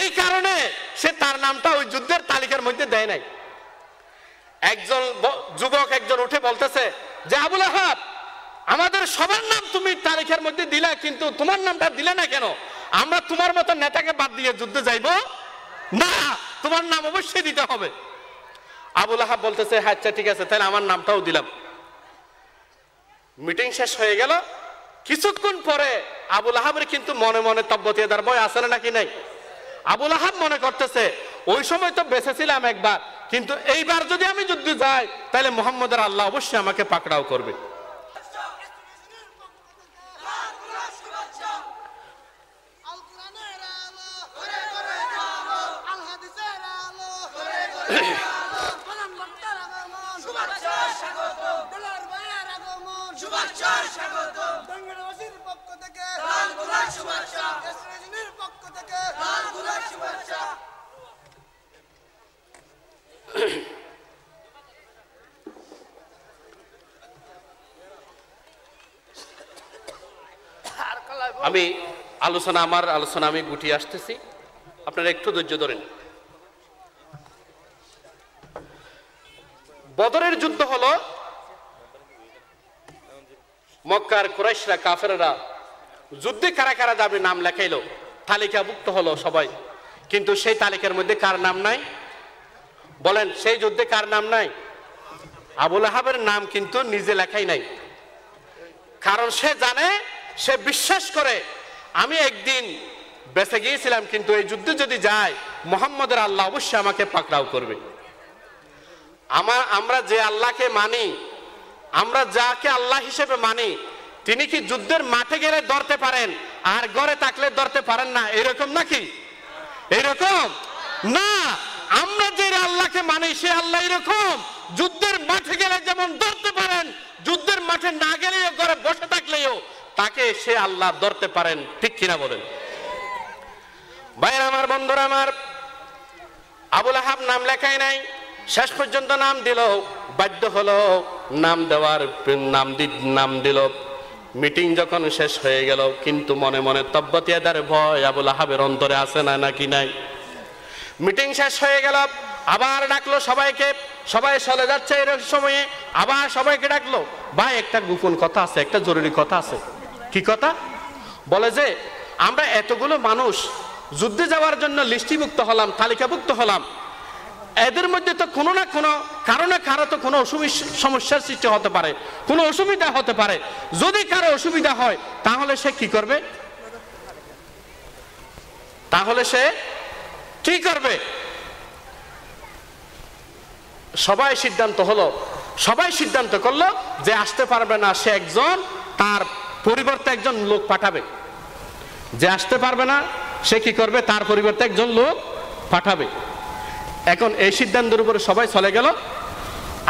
এই কারণে সে তার নামটা ওই যুদ্ধের তালিকার মধ্যে দেয় নাই। একজন যুবক একজন উঠে বলতেছে যে আবু লাহাব, আমাদের সবার নাম তুমি তালিকার মধ্যে দিলা, কিন্তু তোমার নামটা দিলে না কেন? আমরা তোমার মতো নেতাকে বাদ দিয়ে যুদ্ধে যাইব না, তোমার নাম অবশ্যই দিতে হবে। আবু লাহাব বলতেছে আচ্ছা ঠিক আছে, তাহলে আমার নামটাও দিলাম। মিটিং শেষ হয়ে গেল। কিছুক্ষণ পরে আবু লাহাবের কিন্তু মনে মনে তব্বত ইয়াদার ভয় আছে নাকি নাই? আবু লাহাব মনে করতেছে ওই সময় তো বেঁচে ছিলাম একবার, কিন্তু এইবার যদি আমি যুদ্ধে যাই তাহলে মুহাম্মদের আল্লাহ অবশ্যই আমাকে পাকড়াও করবে। আমি আমার আলোচনা আমি গুটিয়ে আসতেছি, আপনারা একটু ধৈর্য ধরেন। বদরের যুদ্ধ হলো, মক্কার কুরাইশরা কাফেররা যুদ্ধে কারা কারা যাবে নাম লেখাইলো, তালিকাভুক্ত হলো সবাই, কিন্তু সেই তালিকার মধ্যে কার নাম নাই? বলেন, সেই যুদ্ধে কার নাম নাই? আবু লাহাবের নাম কিন্তু নিজে লেখাই নাই। কারণ সে জানে, সে বিশ্বাস করে আমি একদিন বেঁচে গিয়েছিলাম, কিন্তু এই যুদ্ধে যদি যাই মুহাম্মদের আল্লাহ অবশ্যই আমাকে পাকড়াও করবে। আমরা যে আল্লাহকে মানি, আমরা যাকে আল্লাহ হিসেবে মানি, তিনি কি যুদ্ধের মাঠে গেলে ধরতে পারেন আর ঘরে থাকলে ধরতে পারেন না? এরকম নাকি? এরকম না। আমরা যে আল্লাহকে মানি সে আল্লাহ এরকম, যুদ্ধের মাঠে গেলে যেমন ধরতে পারেন, যুদ্ধের মাঠে না গেলেও ঘরে বসে থাকলেও তাকে সে আল্লাহ ধরতে পারেন, ঠিক কিনা বলেন? ভাইরা আমার, বন্ধুরা আমার, আবু লাহাব নাম লেখায় নাই, শেষ পর্যন্ত নাম দিল, বাধ্য হলো নাম দেওয়ার, নাম দিল। মিটিং যখন শেষ হয়ে গেল, কিন্তু মনে মনে তব্বত ইয়াদার ভয় আবু লাহাবের অন্তরে আছে না নাকি নাই? মিটিং শেষ হয়ে গেল, আবার ডাকলো সবাইকে, সবাই চলে যাচ্ছে এর সময়ে, আবার সবাইকে ডাকলো, ভাই একটা গোপন কথা আছে, একটা জরুরি কথা আছে। কি কথা? বলে যে আমরা এতগুলো মানুষ যুদ্ধে যাওয়ার জন্য লিস্টিভুক্ত হলাম, তালিকাভুক্ত হলাম, এদের মধ্যে তো কোনো না কোনো কারণে কারো তো কোনো সমস্যার সৃষ্টি হতে পারে, কোনো অসুবিধা হতে পারে। যদি কারো অসুবিধা হয় তাহলে সে কি করবে? তাহলে সে কি করবে? সবাই সিদ্ধান্ত করলো যে আসতে পারবে না সে একজন, তার পরিবর্তে একজন লোক পাঠাবে। যে আসতে পারবে না সে কি করবে? তার পরিবর্তে একজন লোক পাঠাবে। এখন এই সিদ্ধান্তের উপরে সবাই চলে গেল।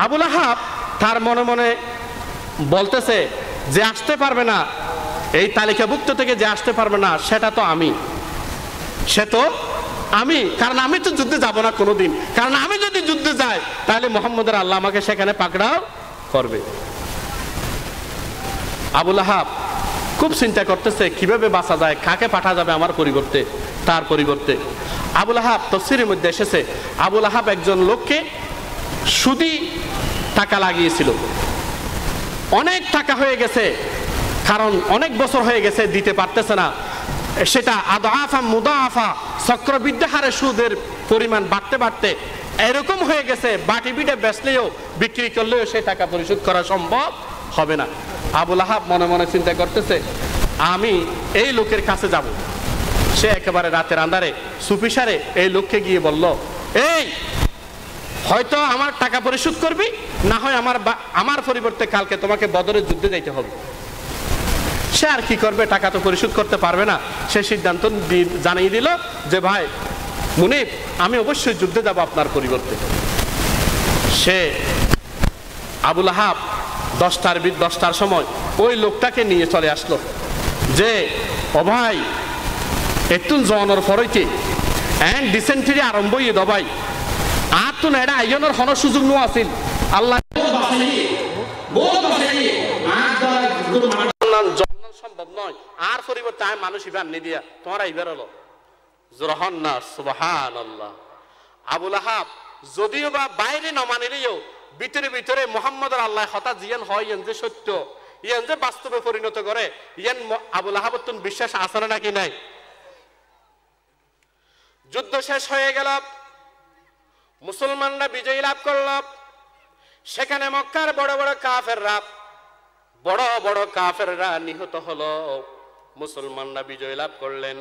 আবু লাহাব তার মনে মনে বলতেছে যে আসতে পারবে না, এই তালিকাভুক্ত থেকে যে আসতে পারবে না সেটা তো আমি, কারণ আমি তো যুদ্ধে যাব না কোনোদিন, কারণ আমি যদি যুদ্ধে যাই তাহলে মুহাম্মদের আল্লাহ আমাকে সেখানে পাকড়াও করবে। আবু লাহাব খুব চিন্তা করতেছে কিভাবে বাঁচা যায়, কাকে পাঠা যাবে আমার পরিবর্তে, তার পরিবর্তে। আবু লাহাব তাফসীরের মধ্যে এসেছে আবু লাহাব একজন লোককে সুদি টাকা লাগিয়েছিল। অনেক টাকা হয়ে গেছে, কারণ অনেক বছর হয়ে গেছে দিতে পারতেছে না। সেটা আদআফা মুদাআফা, চক্রবৃদ্ধি হারে সুদের পরিমাণ বাড়তে বাড়তে এরকম হয়ে গেছে বাটি বিটে বেচলেও বিক্রি করলেও সেই টাকা পরিশোধ করা সম্ভব হবে না। আবু লাহাব মনে মনে চিন্তা করতেছে আমি এই লোকের কাছে যাব। সে একেবারে রাতের আন্ধারে সুফিসারে এই লোককে গিয়ে বলল, এই হয়তো আমার টাকা পরিশোধ করবি, না হয় আমার পরিবর্তে কালকে তোমাকে বদরের যুদ্ধে যাইতে হবে। সে আর কি করবে, টাকা তো পরিশোধ করতে পারবে না। সে সিদ্ধান্ত জানিয়ে দিল যে ভাই মুনিব, আমি অবশ্যই যুদ্ধে যাব আপনার পরিবর্তে। সে আবু লাহাব 10টার সময় ওই লোকটাকে নিয়ে চলে আসলো যে ও ভাই এতুন জনের ফরইতে এন্ড ডিসেন্ট্রি আরম্ভ হয়ে দবাই আর তো না এটা আইজনের হন সুযোগ নো আছিল আল্লাহ সম্ভব নয়, আর পরিবর্তে আমি মানুষ ইবার নি দিয়া তোমার ইবার হলো জরহন্না সুবহানাল্লাহ। আবু লাহাব যদিও বা বাইরে না মানিলেও ভিতরে ভিতরে মুহাম্মদের আল্লাহ হতা জিয়ান হয় ইয়ান যে সত্য, ইয়ান যে বাস্তবে পরিণত করে, ইয়ান আবু লাহাবের তো বিশ্বাস আছে না নাকি নাই? যুদ্ধ শেষ হয়ে গেল, মুসলমানরা বিজয় লাভ করল। সেখানে মক্কার বড় বড় কাফেররা নিহত হলো, মুসলমানরা বিজয় লাভ করলেন।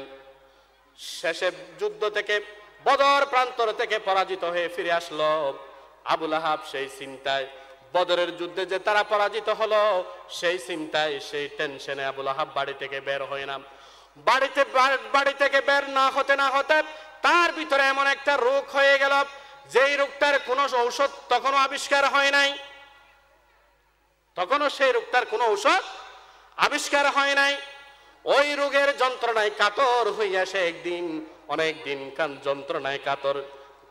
শেষে যুদ্ধ থেকে বদর প্রান্তর থেকে পরাজিত হয়ে ফিরে আসলো। আবু লাহাব সেই চিন্তায়, বদরের যুদ্ধে যে তারা পরাজিত হলো সেই চিন্তায়, সেই টেনশনে আবু লাহাব বাড়ি থেকে বের হয় না। বাড়ি থেকে বের না হতে তার ভিতরে এমন একটা রোগ হয়ে গেল, যেই রোগটার কোনো ঔষধ তখনও আবিষ্কার হয় নাই। তখনও সেই রোগটার কোনো ঔষধ আবিষ্কার হয় নাই। ওই রোগের যন্ত্রণায় কাতর হইয়া সে একদিন অনেক দিন যন্ত্রণায়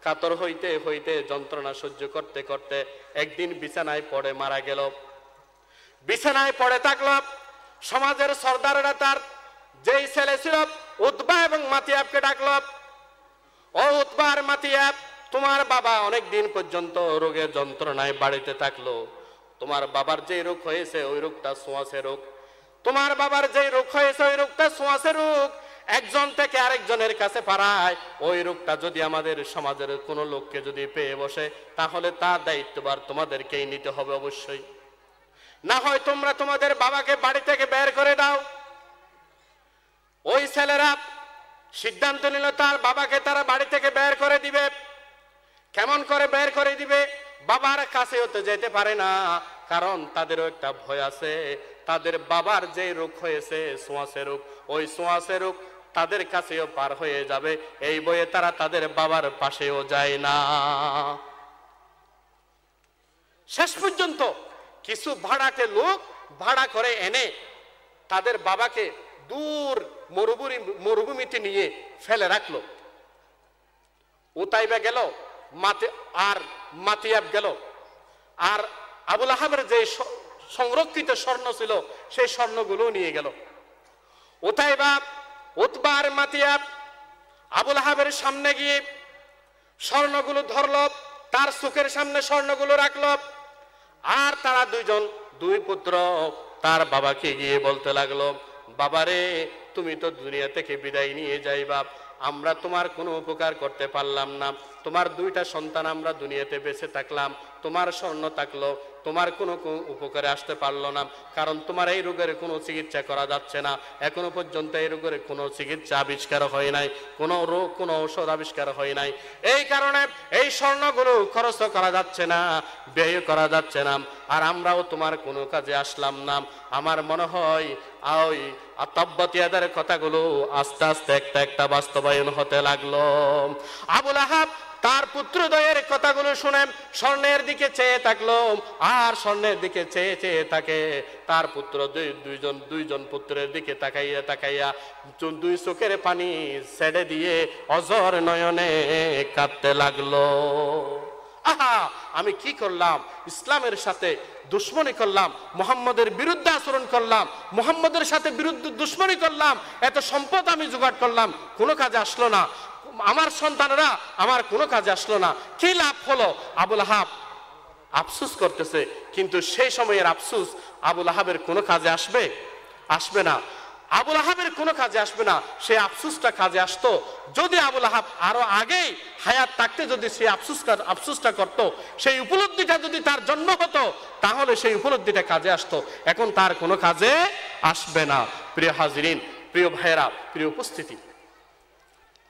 কাতর হইতে হইতে যন্ত্রণা সহ্য করতে করতে একদিন বিছানায় পড়ে মারা গেল। বিছানায় পড়ে থাকল। সমাজের সর্দাররা তার যেই ছেলে ছিল উতবা এবং মাতিয়াবকে ডাকল, ও উতবা আর মাতিয়াব, তোমার বাবা অনেক দিন পর্যন্ত রোগের যন্ত্রণায় বাড়িতে থাকলো। তোমার বাবার যে রোগ হয়েছে ওই রোগটা ছোঁয়াচে রোগ। তোমার বাবার যে রোগ হয়েছে ওই রোগটা ছোঁয়াচে রোগ, একজন থেকে আরেকজনের কাছে পারায়। ওই রোগটা যদি আমাদের সমাজের কোনো লোককে যদি পেয়ে বসে তাহলে তার দায়িত্বভার তোমাদেরকেই নিতে হবে অবশ্যই। না হয় তোমরা তোমাদের বাবাকে বাড়ি থেকে বের করে দাও। ওই ছেলেরা সিদ্ধান্ত নিল তার বাবাকে তারা বাড়ি থেকে বের করে দিবে। কেমন করে বের করে দিবে? বাবার কাছেও তো যেতে পারে না, কারণ তাদেরও একটা ভয় আছে। তাদের বাবার যে রোগ হয়েছে ছোঁয়াচে রোগ, ওই ছোঁয়াচে রোগ তাদের কাছেও পার হয়ে যাবে, এই ভয়ে তারা তাদের বাবার পাশেও যায় না। শেষ পর্যন্ত কিছু ভাড়াটে লোক ভাড়া করে এনে তাদের বাবাকে দূর মরুভূমিতে নিয়ে ফেলে রাখলো। উতাইবা গেল, মাতিয়াব গেল, আর আবু লাহাবের যে সংরক্ষিত স্বর্ণ ছিল সেই স্বর্ণগুলো নিয়ে গেল। উতবা আর মাতিয়াব আবু লাহাবের সামনে গিয়ে স্বর্ণগুলো ধরল, তার চোখের সামনে স্বর্ণগুলো রাখলো। আর তারা দুই পুত্র তার বাবাকে গিয়ে বলতে লাগলো, বাবারে তুমি তো দুনিয়া থেকে বিদায় নিয়ে যাইবা, আমরা তোমার কোনো উপকার করতে পারলাম না, তোমার দুইটা সন্তান আমরা দুনিয়াতে বেঁচে থাকলাম, তোমার স্বর্ণ থাকলো, তোমার কোনো উপকারে আসতে পারলো না, কারণ তোমার এই রোগের কোনো চিকিৎসা করা যাচ্ছে না, এখনো পর্যন্ত এই রোগের কোনো চিকিৎসা আবিষ্কার হয় নাই, কোনো রোগ কোনো ঔষধ আবিষ্কার হয় নাই। এই কারণে এই স্বর্ণগুলো খরচ করা যাচ্ছে না, ব্যয় করা যাচ্ছে না, আর আমরাও তোমার কোনো কাজে আসলাম না। আমার মনে হয় ওই তাব্বাতিয়াদের কথাগুলো আস্তে আস্তে একটা একটা বাস্তবায়ন হতে লাগলো। আবুল আহাব তার পুত্রদ্বয়ের কথাগুলো শুনে স্বর্ণের দিকে চেয়ে থাকলো, আর স্বর্ণের দিকে চেয়ে চেয়ে থাকে তার পুত্র দুইজন পুত্রের দিকে তাকাইয়া তাকাইয়া দুই চোখের পানি ছেড়ে দিয়ে অজর নয়নে কাঁদতে লাগলো। আহা, আমি কি করলাম? ইসলামের সাথে দুশ্মনী করলাম, মুহাম্মদের বিরুদ্ধে আচরণ করলাম, মুহাম্মদের সাথে বিরুদ্ধে দুশ্মনী করলাম, এত সম্পদ আমি জোগাড় করলাম, কোনো কাজে আসলো না, আমার সন্তানরা আমার কোনো কাজে আসলো না, কি লাভ হলো? আবুল আহাব আফসুস করতেছে, কিন্তু সেই সময়ের আফসুস আবুল আহাবের কোনো কাজে আসবে? আসবে না। আবুল আহাবের কোনো কাজে আসবে না। সেই আফসুসটা কাজে আসতো যদি আবুল আহাব আরো আগেই হায়াত থাকতে যদি সেই আফসুসটা করত, সেই উপলব্ধিটা যদি তার জন্ম হতো, তাহলে সেই উপলব্ধিটা কাজে আসতো। এখন তার কোনো কাজে আসবে না। প্রিয় হাজিরিন, প্রিয় ভাইয়েরা, প্রিয় উপস্থিতি,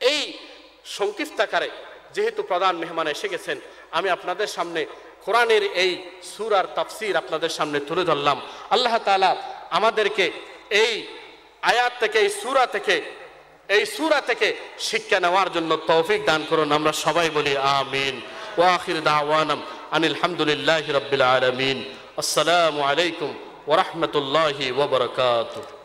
এই সংক্ষিপ্ত আকারে যেহেতু প্রধান মেহমান এসে গেছেন, আমি আপনাদের সামনে কোরআনের এই সূরার তাফসীর আপনাদের সামনে তুলে ধরলাম। আল্লাহ তাআলা আমাদেরকে এই আয়াত থেকে, এই সূরা থেকে শিক্ষা নেওয়ার জন্য তৌফিক দান করুন। আমরা সবাই বলি আমিন। ওয়া আখির দাওয়ানা আনিল হামদুলিল্লাহি রাব্বিল আলামিন। আসসালামু আলাইকুম ওয়া রাহমাতুল্লাহি ওয়া বারাকাতুহু।